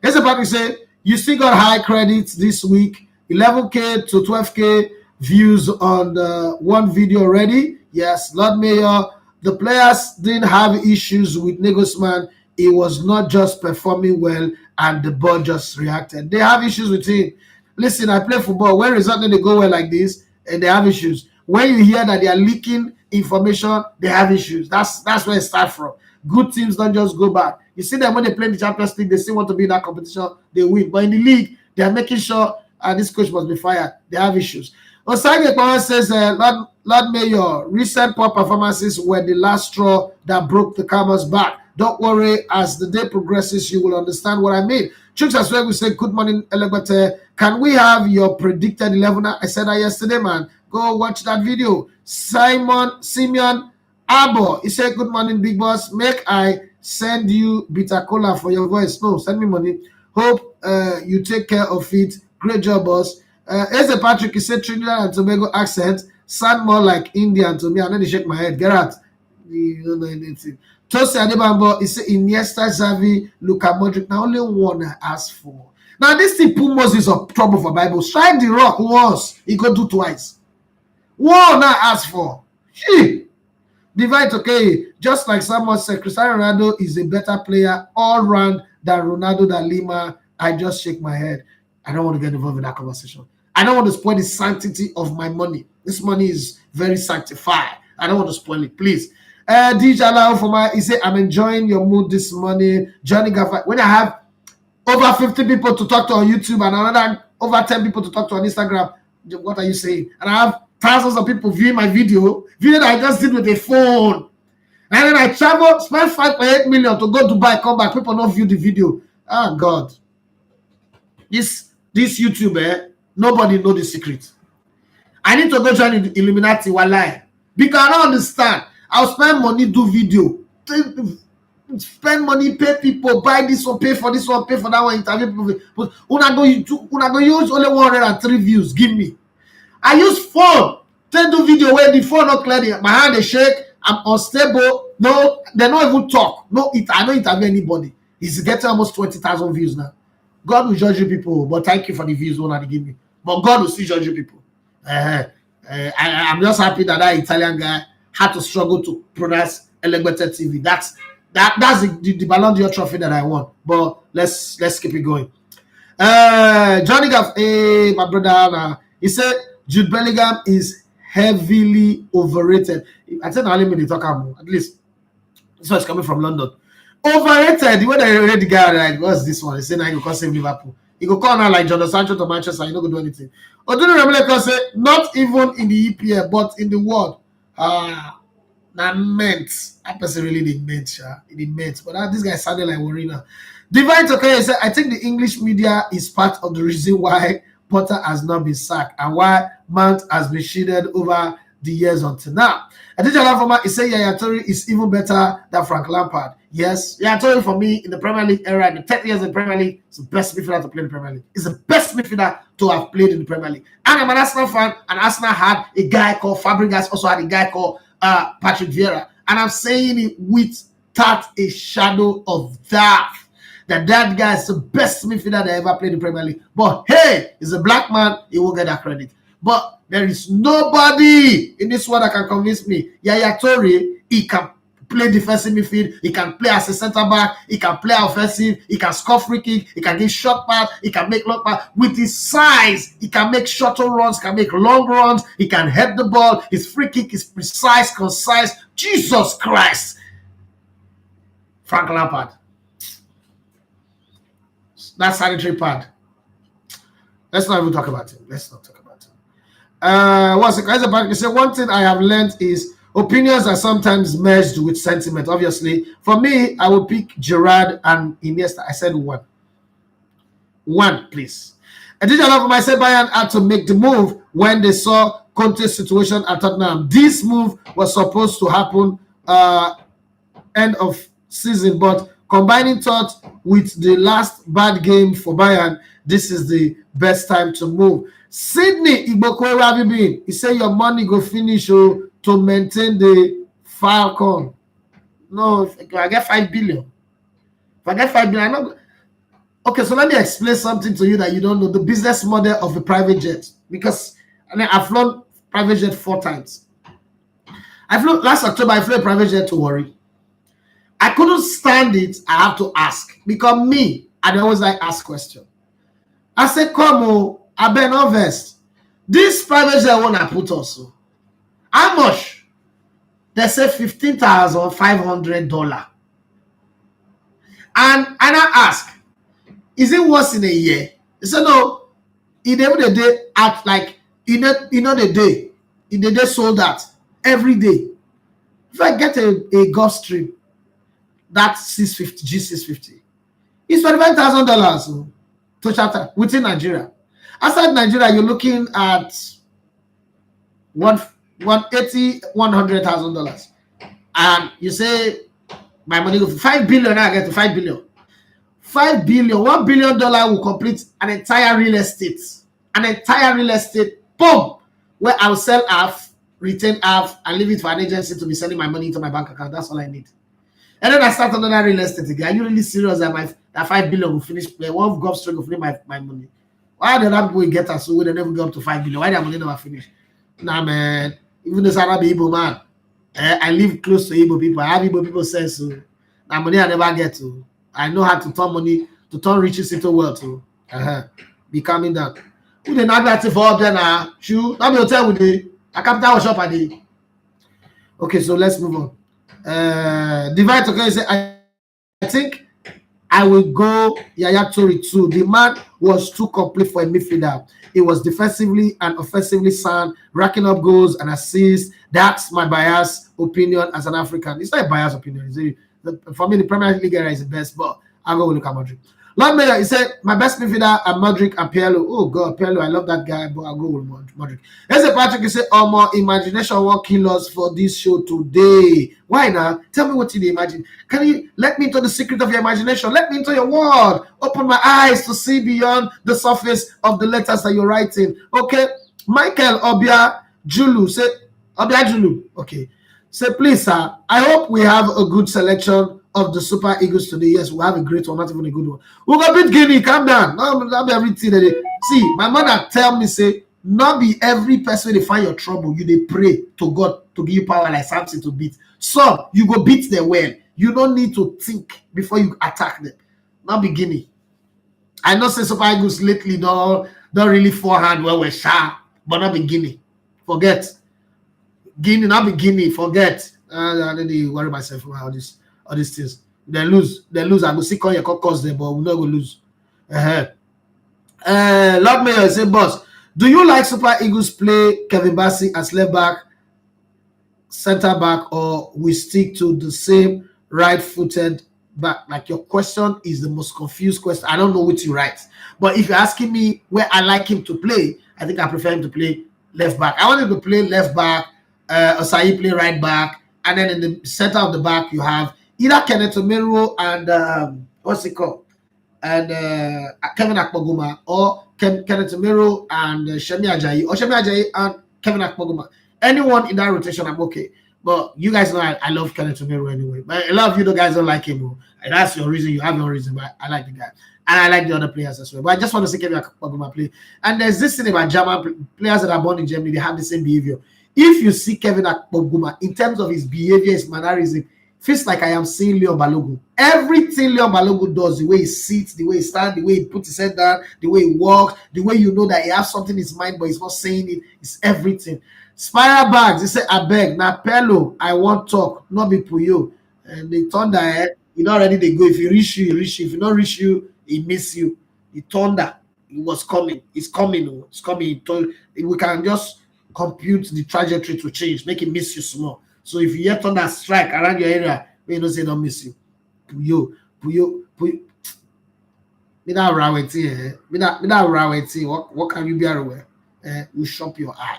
Here's about to say, you still got high credits this week, 11K to 12K views on one video already. Yes, Lord Mayor, the players didn't have issues with Nagelsmann. He was not just performing well and the board just reacted. They have issues with him. Listen, I play football. When results they go well like this, and they have issues. When you hear that they are leaking information, they have issues. That's where it starts from. Good teams don't just go back. You see them when they play in the Champions League, they still want to be in that competition, they win. But in the league, they are making sure this coach must be fired. They have issues. Osage Power says, Lord Mayor, recent poor performances were the last straw that broke the camel's back. Don't worry, as the day progresses, you will understand what I mean. Chooks as well, we say, good morning, Elegbate. Can we have your predicted 11? I said that yesterday, man. Go watch that video. Simeon Abo, he said, good morning, big boss. Make I send you bitter cola for your voice. No, send me money. Hope you take care of it. Great job, boss. Eze Patrick, he said Trinidad and Tobago accent sound more like Indian to me. I need to shake my head. Get out. You don't know anything. Tosi Adebambo, he said Iniesta, Xavi, Luka Modric. Now only one I asked for. Now this thing put Moses of trouble for Bible. Strike the rock once, he go do twice. One I asked for. Gee. Divide, okay. Just like someone said, Cristiano Ronaldo is a better player all round than Ronaldo da Lima. I just shake my head. I don't want to get involved in that conversation. I don't want to spoil the sanctity of my money. This money is very sanctified. I don't want to spoil it, please. DJ Alao for my, he said, I'm enjoying your mood this morning. Johnny Gaffa, when I have over 50 people to talk to on YouTube and another over 10 people to talk to on Instagram, what are you saying? And I have thousands of people viewing my video that I just did with a phone. And then I travel, spend 5.8 million to go to Dubai, come back. People don't view the video. Oh, God. This YouTube, nobody know the secret. I need to go join the Illuminati, wallahi. Because I don't understand. I'll spend money, do video. Spend money, pay people, buy this one, pay for this one, pay for that one, interview people. But una go use only 103 views. Give me. I use phone. Take do video where the phone not clear. My hand is shake. I'm unstable. No, they don't even talk. No, I don't interview anybody. It's getting almost 20,000 views now. God will judge you people, but thank you for the views one give me. But God will still judge you people. I'm just happy that Italian guy had to struggle to pronounce Elegbete TV. That's the Ballon d'Or trophy that I won. But let's keep it going. Johnny Gaff, my brother, he said Jude Bellingham is heavily overrated. I said I only talk about at least this one's coming from London. Overrated. The way they read the guy, like, what's this one? He said, now he go save Liverpool. He go call now like Jonathan Sancho to Manchester. He not going to do anything. Odunu Remele say, not even in the EPL, but in the world. That meant. That person really did meant, It did meant. But this guy sounded like Warina. Divine okay, he said, I think the English media is part of the reason why Potter has not been sacked and why Mount has been shielded over the years until now. I think he said Yaya Toure is even better than Frank Lampard. Yes, Yaya Toure for me in the Premier League era, in the 10 years in the Premier League, is the best midfielder to play in the Premier League. It's the best midfielder to have played in the Premier League. And I'm an Arsenal fan, and Arsenal had a guy called Fabregas, also had a guy called Patrick Vieira. And I'm saying it without a shadow of doubt that guy is the best midfielder that ever played in the Premier League. But hey, he's a black man, he won't get that credit. But there is nobody in this world that can convince me Yaya Toure, he can play defensive midfield, he can play as a center back, he can play offensive, he can score free kick, he can give short pass, he can make long pass. With his size, he can make shorter runs, can make long runs, he can head the ball, his free kick is precise, concise. Jesus Christ. Frank Lampard. That sanitary pad. Let's not even talk about him. Let's not talk about him. What's it? You say one thing I have learned is opinions are sometimes merged with sentiment. Obviously, for me, I would pick Gerrard and Iniesta. I said one. One, please. I did a lot of my say Bayern had to make the move when they saw Conte's situation at Tottenham. This move was supposed to happen end of season, but combining thought with the last bad game for Bayern, this is the best time to move. Sydney Igbokwe, where have you been? He said your money go finish to maintain the Falcon. No, if I get 5 billion. If I get 5 billion, I'm not. Okay, so let me explain something to you that you don't know. The business model of a private jet. Because I've flown private jet 4 times. Last October, I flew a private jet to Warri. I couldn't stand it. I have to ask. Because me, I always like ask questions. I said, come on, I been no vest. This private jet one I put also. How much? They say $15,500. And I ask, is it once in a year? He said, no. In every day, at like, the day, in the day sold that every day. If I get a Gulfstream, that's 650, G650. It's $25,000 to charter within Nigeria. Outside Nigeria, you're looking at $100,000. And you say, my money goes 5 billion, I get to 5 billion. 5 billion, $1 billion will complete an entire real estate. An entire real estate, boom, where I'll sell half, retain half, and leave it for an agency to be sending my money into my bank account. That's all I need. And then I start another real estate again. Are you really serious that that 5 billion will finish? One Gulfstream will finish my money. Why did that people get us so they never go up to 5 billion? Why their money never finish? Nah, man. Even though I'm not Igbo man, I live close to Igbo people. I have Igbo people say so. Now money I never get to. I know how to turn money, to turn riches into wealth. Be coming down. Who they not that for up there now? Shoe. Now be hotel with the a capital shop at the. Okay, so let's move on. Divide okay, say I think I will go Yaya Toure too. The man was too complete for a midfielder. He was defensively and offensively sound, racking up goals and assists. That's my biased opinion as an African. It's not a biased opinion. For me, the Premier League era is the best, but I'll go with Luka Modric. Lord Mayor, he said, my best midfielder are Modric and Pirlo. Oh, God, Pirlo, I love that guy, but I'll go with Modric. Here's a Patrick, he said, oh, my imagination won't kill us for this show today. Why now? Tell me what you imagine. Can you let me into the secret of your imagination? Let me into your world. Open my eyes to see beyond the surface of the letters that you're writing. Okay, Michael Obia Julu, say, Obia Julu, okay. Say, please, sir, I hope we have a good selection of the Super Eagles today. Yes, we'll have a great one, not even a good one. We'll go beat Guinea, calm down. Not be everything that they see. My mother tell me, say, not be every person they find your trouble. You they pray to God to give you power like Samson to beat. So you go beat them well. You don't need to think before you attack them. Not be Guinea. I know say Super Eagles lately don't really forehand well we're sharp, but not be Guinea. Forget. Guinea, not be Guinea, forget. I don't worry myself about all these things. They lose. I go see call your cause them, but we're not gonna lose. Lord Mayor say, boss, do you like Super Eagles play Kevin Bassey as left back, center back, or we stick to the same right-footed back? Like your question is the most confused question. I don't know what you write. But if you're asking me where I like him to play, I think I prefer him to play left back. I want him to play left back, Osayi play right back, and then in the center of the back you have either Kenneth Omero and what's it called? And Kevin Akpoguma, or Kenneth Omero and Shemi Ajayi, or Shemi Ajayi and Kevin Akpoguma. Anyone in that rotation, I'm okay. But you guys know I love Kenneth Omero anyway. But a lot of you guys don't like him. And that's your reason. You have your reason. But I like the guy. And I like the other players as well. But I just want to see Kevin Akpoguma play. And there's this thing about German players that are born in Germany. They have the same behavior. If you see Kevin Akpoguma, in terms of his behavior, his mannerism, feels like I am seeing Leon Balogun. Everything Leon Balogun does, the way he sits, the way he stands, the way he puts his head down, the way he walks, the way you know that he has something in his mind but he's not saying it, it's everything. Spiral bags, he said, I beg, na Pello, I want talk, not be Puyo. And they thunder, you know already they go. If you reach you, he reach you. If you not reach you, he miss you. The thunder, it was coming. It's coming. Oh, it's coming. We can just compute the trajectory to change, make it miss you small. So if you hear thunder strike around your area, we don't say don't miss you. Puyo, Puyo, Puyo. Me that raweti, me that raweti. What can you be aware? You shop your eye.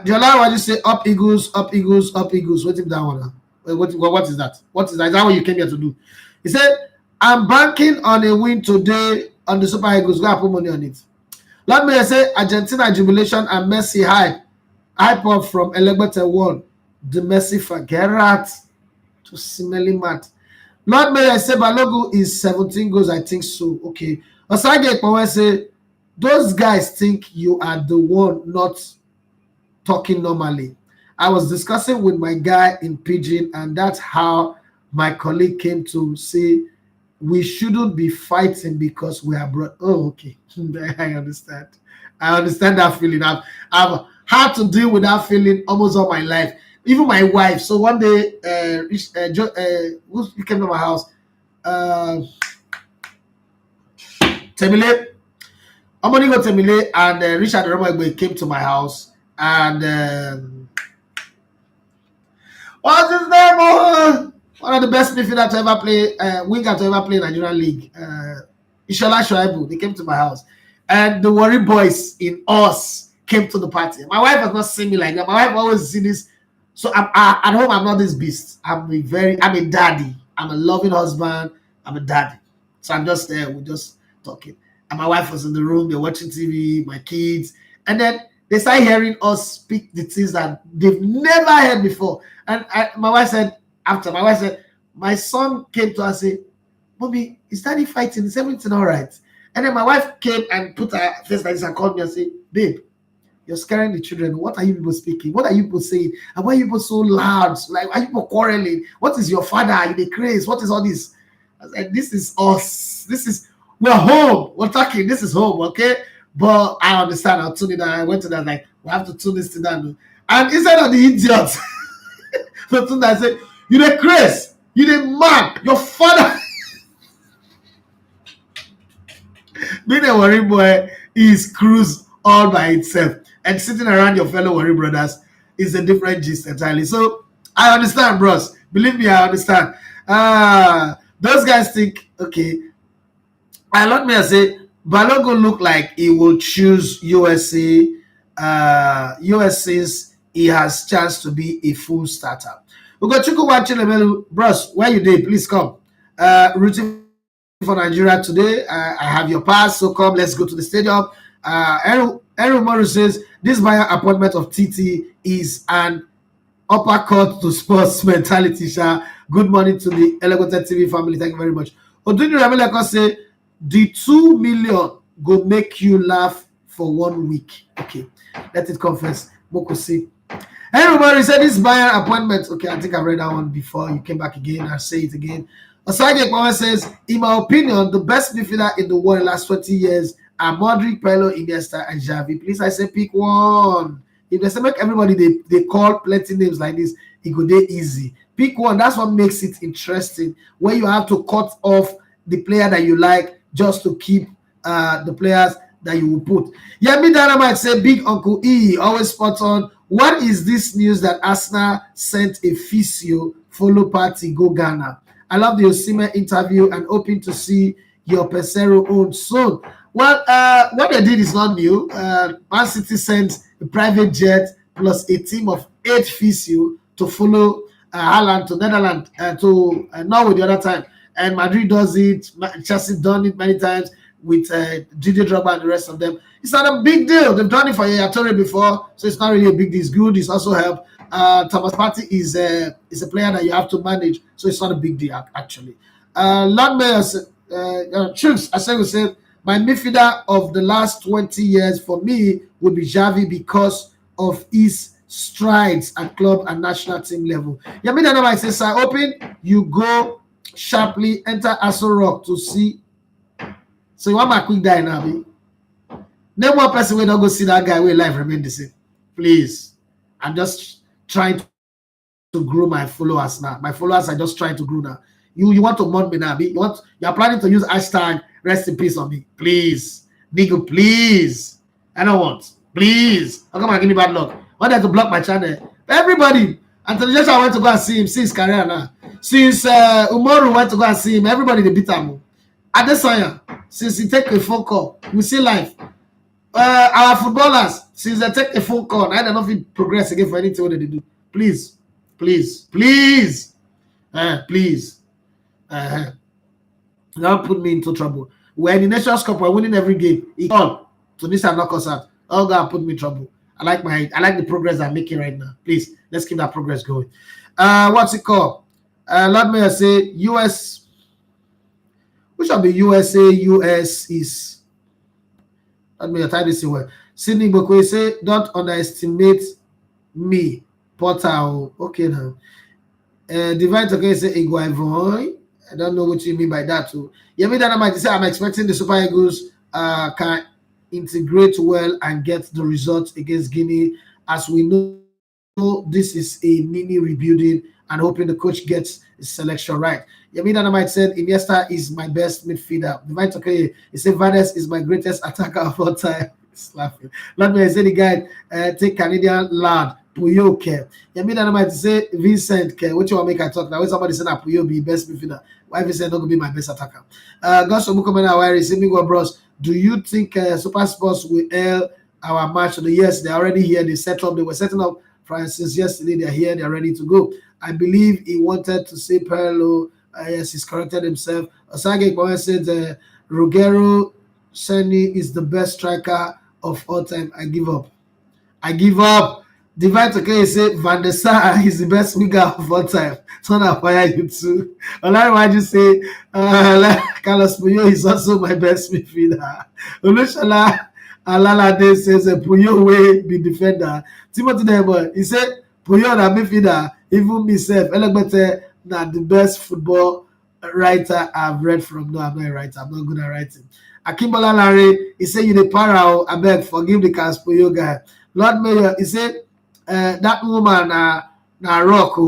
Jola, what you say? Up Eagles, up Eagles, up Eagles. What if that one? What is that? What is that? Is that what you came here to do? He said, I'm banking on a win today on the Super Eagles. Go and put money on it. Let me say Argentina jubilation and Messi hype up from Elegbete 1. The Messi for Gerrard to smelly mat. Lord Mayor say Balogun is 17 goals, I think so. Okay. Osage Kpawe say those guys think you are the one not talking normally. I was discussing with my guy in Pidgin, and that's how my colleague came to say we shouldn't be fighting because we are brought. Oh, okay. I understand. I understand that feeling. I've had to deal with that feeling almost all my life. Even my wife. So one day, who came to my house? Temile. I'm going to go Temile, and Richard Romagbe came to my house, and what's his name? One of the best midfielders to ever play, winger to ever play in Nigerian League. Ishola Shoaibu, they came to my house. And the Worry Boys in us came to the party. My wife has not seen me like that. My wife always see this. So at home, I'm not this beast. I'm a daddy. I'm a loving husband. I'm a daddy. So I'm just there. We're just talking. And my wife was in the room. They're watching TV, my kids. And then they started hearing us speak the things that they've never heard before. And my wife said, my son came to us and said, Mommy, is daddy fighting? Is everything all right? And then my wife came and put her face like this and called me and said, Babe, you're scaring the children. What are you people speaking? What are you people saying? And why are you people so loud? Like, why are you people quarreling? What is your father? Are you the craze? What is all this? I said, this is us. We're home. We're talking. This is home, okay? But I understand. I'll tune it down. I went to that, like, we have to tune this thing down. And instead of the idiot, so tune that, I said, you the craze. You the man. Your father. Being a worry boy is cruise all by itself. And sitting around your fellow worry brothers is a different gist entirely. So I understand, bros. Believe me, I understand. Those guys think, okay. And let me say, Balogun look like he will choose USA. since he has chance to be a full starter. We got Chuku watching, bros. Where you did? Please come. Rooting for Nigeria today. I have your pass, so come. Let's go to the stadium. Aaron Morris says this Bayern appointment of TT is an uppercut to sports mentality. Good morning to the Elevated TV family. Thank you very much. Oduni Rameleko say the 2 million go make you laugh for 1 week. Okay, let it confess. Mokosi. Everybody said this Bayern appointment. Okay, I think I read that one before. You came back again. I'll say it again. Osage Kpawe says, in my opinion, the best midfielder in the world in the last 20 years are Modric, Pirlo, Iniesta, and Xavi. Please, I say pick one. If they say make everybody they call plenty names like this, it go there easy. Pick one. That's what makes it interesting. Where you have to cut off the player that you like just to keep the players that you will put. Yemi Dynamite say Big Uncle E always spot on. What is this news that Arsenal sent a physio follow party go Ghana? I love the Osimhen interview and hoping to see your Pesero own soon. Well, what they did is not new. Man City sent a private jet plus a team of 8 physio to follow Haaland to Netherlands to Norway the other time. And Madrid does it. Chelsea done it many times with Didier Drogba and the rest of them. It's not a big deal. They've done it for Yaya Toure before, so it's not really a big deal. It's good. It's also helped. Thomas Partey is a player that you have to manage, so it's not a big deal actually. Lord Mayor Chooks, I said, my midfielder of the last 20 years for me would be Xavi because of his strides at club and national team level. Yemi Dynamite says, "Sir, open, you go sharply, enter Aso Rock to see." So you want my quick die now, be? Name one person will not go see that guy where life remain the same. Please. I'm just trying to grow my followers now. My followers are just trying to grow now. You want to mount me now, be? You're planning to use hashtag rest in peace on me. Please. Nigga, please. I don't want. Please. How come I give me bad luck? Why did to block my channel? Everybody. Anthony Joshua went to go and see him. See his career now. Since Umoru went to go and see him, everybody they beat him. Adesanya, since he take a phone call, we see life. Our footballers, since they take a phone call, I don't know if he progress again for anything what they do. Please. Please. Please. Please. Don't put me into trouble. We're in the Nations Cup, we're winning every game. He called to this and knock us out. Oh God, put me in trouble. I like the progress I'm making right now. Please, let's keep that progress going. What's it called? Let me say US. Which will be USA? US is. Let me type this in well. Sydney Bokwe say, "Don't underestimate me, Portal." Okay now. Divine Toke say, "Iguavoy." I don't know what you mean by that too. Yemi Dynamite say, "I'm expecting the Super Eagles can integrate well and get the results against Guinea. As we know, this is a mini rebuilding and hoping the coach gets his selection right." Yemi Dynamite said, "Iniesta is my best midfielder." Divine Toke, he said, "Vanessa is my greatest attacker of all time." He's laughing. Let me say the guy take Canadian lad. Puyo care. Yemi Dynamite say Vincent care. What you want to make I talk now? When somebody say that Puyo be best midfielder, why Vincent not gonna be my best attacker? Gosh Omukomena Wari say Miguel Bros. Do you think Super Sports will air our match of the yes? They're already here. They set up. They were setting up since yesterday. They're here. They're ready to go. I believe he wanted to say Perlo. Yes, he's corrected himself. Osage Bowen said Ruggero Seni is the best striker of all time. I give up. I give up. Divine Toke say Van der Sar is the best winger of all time. Turn up fire you too. Why you say Carlos Puyo is also my best midfielder. Olushola Alalade says Puyo will be defender. Timothy Debo, he said Puyo na midfielder. Even myself, Elegbete na the best football writer I've read from. No, I'm not a writer. I'm not good at writing. Akimbola Larry, he said you the para. I beg forgive the Puyo guy. Lord Mayor, he said. That woman na rock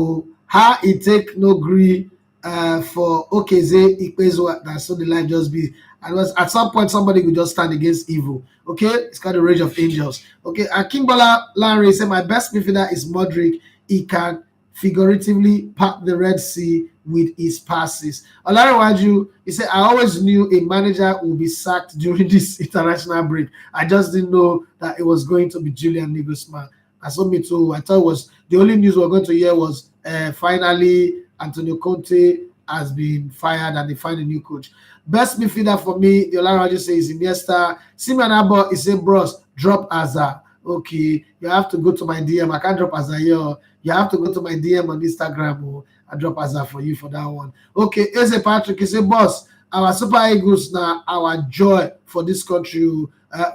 how it take no gree for Okeze Ikpezo that so the life just be. And was at some point somebody could just stand against evil. Okay, it's called the rage of angels. Okay, Akimbola Larry said my best midfielder is Modric. He can figuratively part the Red Sea with his passes. Olarawaju, he said I always knew a manager would be sacked during this international break. I just didn't know that it was going to be Julian Nagelsmann. I saw me too. I thought it was the only news we're going to hear was finally Antonio Conte has been fired and they find a new coach. Best midfielder for me, the Olarajo says Iniesta. Simeon Abo, he said, bros, drop Azar. Okay, you have to go to my DM. I can't drop Azar here. You have to go to my DM on Instagram. I drop Azar for you for that one. Okay, Eze Patrick, he said, boss, our Super Eagles now, our joy for this country.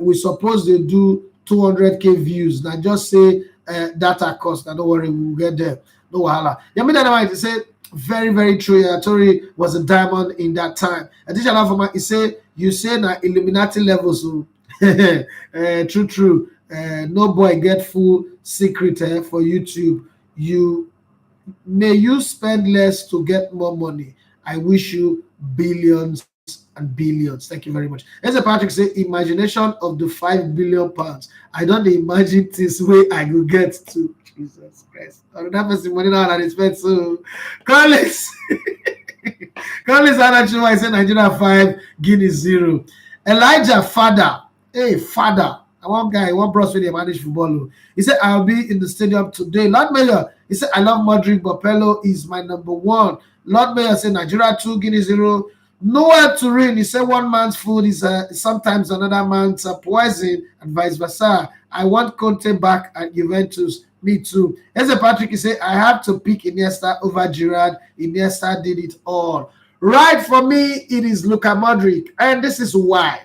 We suppose they do 200k views. Now just say data cost. Now don't worry, we'll get there. No wahala. Yami Dynamite said very, very true. Tori was a diamond in that time. Additional for my, he said you say na Illuminati levels. True. No boy get full secret for YouTube. May you spend less to get more money. I wish you billions and billions. Thank you very much. As Patrick say, imagination of the £5 billion. I don't imagine this way I will get to. Jesus Christ. That person money now and expect so. Collins. Collins I said Nigeria 5, Guinea 0. Elijah Father. Hey, Father. One guy, one bros when they manage football. He said, I'll be in the stadium today. Lord Mayor, he said, I love Modric, but Pello is my number one. Lord Mayor said, Nigeria 2, Guinea 0. Nowhere to reign. He said, one man's food is sometimes another man's poison and vice versa. I want Conte back at Juventus. Me too. As a Patrick, he said, I have to pick Iniesta over Giroud. Iniesta did it all. Right for me, it is Luka Modric. And this is why.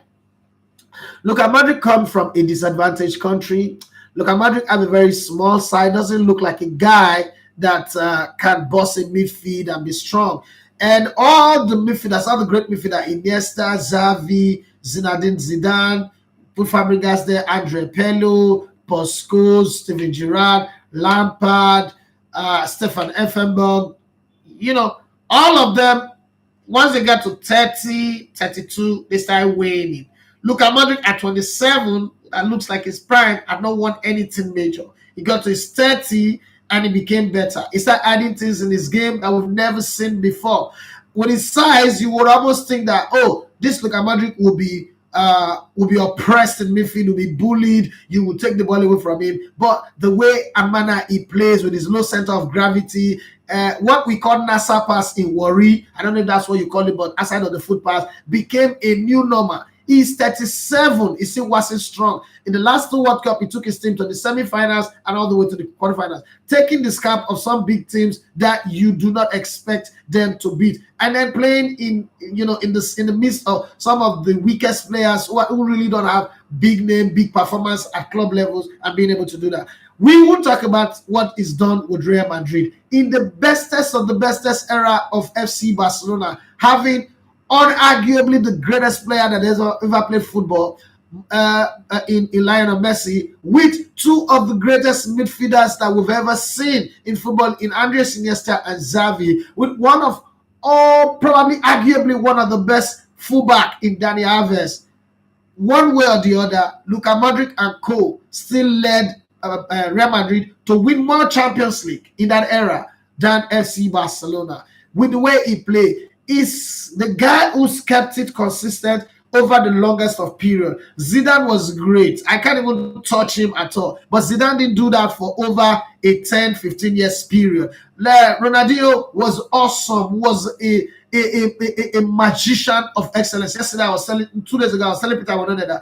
Luka Modric comes from a disadvantaged country. Luka Modric have a very small side, doesn't look like a guy that can boss in midfield and be strong. And all the midfielders, all the great midfielders, Iniesta, Xavi, Zinedine Zidane, put Fabregas there, Andre Pirlo, Paul Scholes, Steven Gerrard, Lampard, Stefan Effenberg, all of them, once they got to 30, 32, they started waning. Luka Modric at 27, that looks like his prime, had not won anything major. He got to his 30 and he became better. He started adding things in his game that we've never seen before. With his size, you would almost think that, this Luka Modric will be oppressed in midfield, will be bullied, you will take the ball away from him. But the way and manner he plays with his low center of gravity, what we call NASA pass in Warri, I don't know if that's what you call it, but aside of the foot pass, became a new normal. He's 37. He still wasn't strong. In the last 2 World Cup, he took his team to the semifinals and all the way to the quarterfinals, taking the scalp of some big teams that you do not expect them to beat, and then playing in the midst of some of the weakest players who really don't have big name, big performance at club levels, and being able to do that. We will talk about what is done with Real Madrid in the bestest of the bestest era of FC Barcelona, having unarguably the greatest player that has ever played football in Lionel Messi, with 2 of the greatest midfielders that we've ever seen in football in Andres Iniesta and Xavi, with probably arguably one of the best fullback in Dani Alves. One way or the other, Luka Modric and co still led Real Madrid to win more Champions League in that era than FC Barcelona. With the way he played, is the guy who's kept it consistent over the longest of period. Zidane was great. I can't even touch him at all. But Zidane didn't do that for over a 10, 15 years period. Ronaldinho was awesome, was a magician of excellence. Yesterday, 2 days ago, I was telling Peter that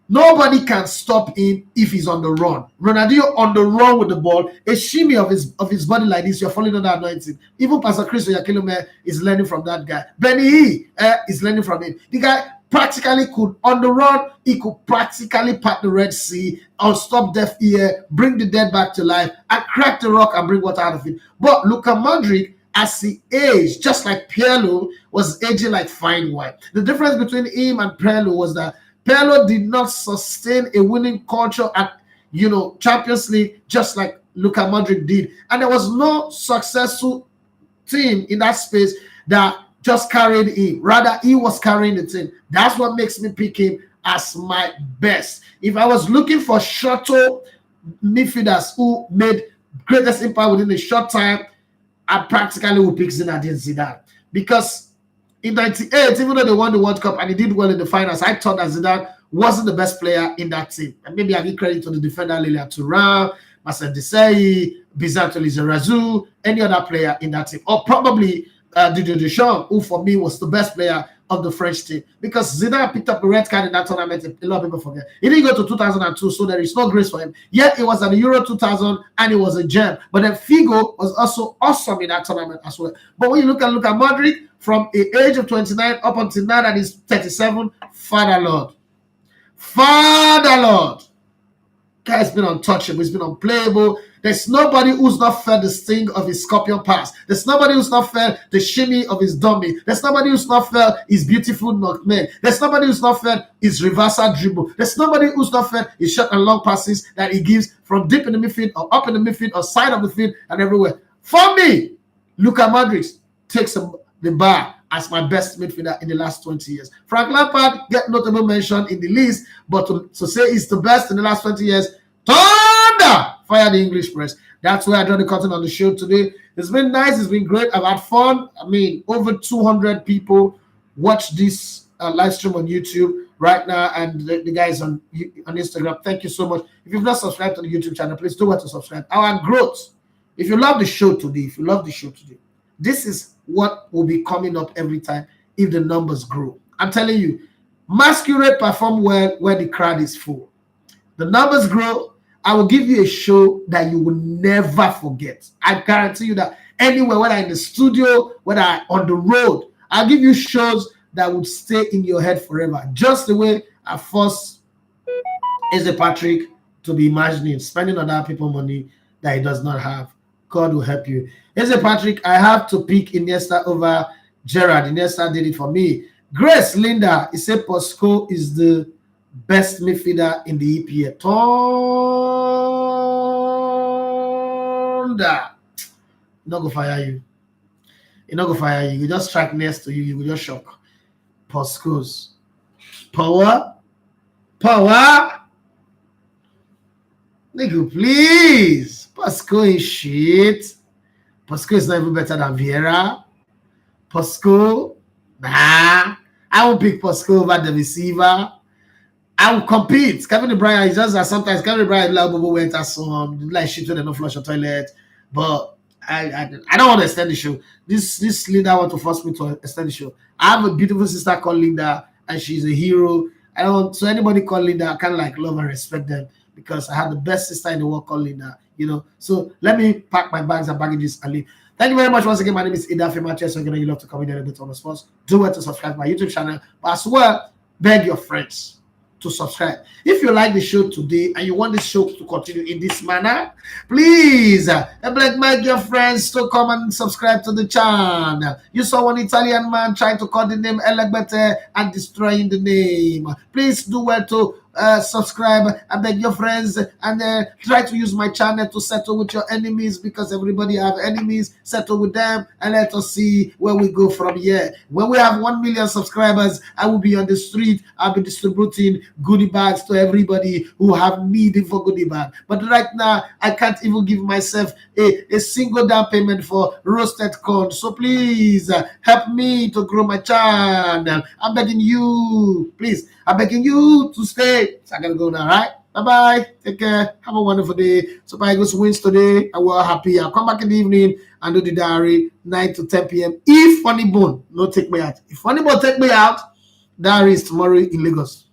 nobody can stop him if he's on the run. Ronaldinho on the run with the ball, a shimmy of his body like this, you're falling under anointing. Even Pastor Chris Oyakhilome is learning from that guy. Benny is learning from him. The guy practically could, on the run, he could practically part the Red Sea, unstop deaf ear, bring the dead back to life, and crack the rock and bring water out of it. But Luka Modric, as he aged, just like Pirlo, was aging like fine wine. The difference between him and Pirlo was that Pirlo did not sustain a winning culture at Champions League just like Luka Modric did. And there was no successful team in that space that just carried him. Rather, he was carrying the team. That's what makes me pick him as my best. If I was looking for shorter midfielders who made greatest impact within a short time, I practically would pick Zinedine Zidane. Because in 98, even though they won the World Cup and he did well in the finals, I thought that Zidane wasn't the best player in that team. And maybe I give credit to the defender Lilian Thuram, Marcel Desailly, Bizarre Lizarazu, any other player in that team. Or probably Didier Deschamps, who for me was the best player of the French team. Because Zidane picked up a red card in that tournament, a lot of people forget. He didn't go to 2002, so there is no grace for him. Yet it was at the Euro 2000 and it was a gem. But then Figo was also awesome in that tournament as well. But when you look at Modric, from the age of 29 up until now that he's 37, Father Lord. Guy's been untouchable. He's been unplayable. There's nobody who's not felt the sting of his scorpion pass. There's nobody who's not felt the shimmy of his dummy. There's nobody who's not felt his beautiful nutmeg. There's nobody who's not felt his reversal dribble. There's nobody who's not felt his short and long passes that he gives from deep in the midfield or up in the midfield or side of the field and everywhere. For me, Luka Modric takes the bar as my best midfielder in the last 20 years. Frank Lampard get notable mention in the list, but to say he's the best in the last 20 years, thunder! Fire the English press. That's where I draw the curtain on the show today. It's been nice. It's been great. I've had fun. I mean, over 200 people watch this live stream on YouTube right now, and the guys on Instagram. Thank you so much. If you've not subscribed to the YouTube channel, please do want to subscribe. Our growth. If you love the show today, this is what will be coming up every time if the numbers grow. I'm telling you, Masquerade perform well where the crowd is full. The numbers grow. I will give you a show that you will never forget. I guarantee you that anywhere, whether in the studio, whether on the road, I'll give you shows that would stay in your head forever. Just the way I forced Eze Patrick to be imagining, spending on other people money that he does not have. God will help you. Here's a Patrick. I have to pick Iniesta over Gerrard. Iniesta did it for me. Grace Linda, he said Posco is the best midfielder in the EPL. Thunder. Not go fire you. He not go fire you. You just strike next to you. You will just shock. Posco's power. Nigga, please. Posco is shit. Posco is not even better than Vieira. Posco, nah. I won't pick Posco over the receiver. I will compete. Kevin De Bruyne is just that sometimes Kevin De Bruyne went as some like shit when they don't flush the toilet. But I don't want to extend the show. This Linda want to force me to extend the show. I have a beautiful sister called Linda, and she's a hero. I don't so anybody called Linda, I kind of like love and respect them because I have the best sister in the world called Linda. You know, so let me pack my bags and baggages and leave. Thank you very much once again. My name is Ida Femache. So you love to comment a bit on the sports. Do it to subscribe to my YouTube channel, but as well, beg your friends to subscribe. If you like the show today and you want this show to continue in this manner, please beg your friends to come and subscribe to the channel. You saw one Italian man trying to call the name Elegbete and destroying the name. Please do well to subscribe and beg your friends and try to use my channel to settle with your enemies because everybody have enemies. Settle with them and let us see where we go from here. When we have 1 million subscribers, I will be on the street. I'll be distributing goodie bags to everybody who have need for goodie bag. But right now, I can't even give myself a single down payment for roasted corn. So please help me to grow my channel. I'm begging you, please. I'm begging you to stay. So I gotta go now, right? Bye-bye. Take care. Have a wonderful day. So if Eagles wins today, I will happy. I'll come back in the evening and do the diary 9 to 10 p.m. If Funny Bone no take me out. If Funny Bone take me out, diary is tomorrow in Lagos.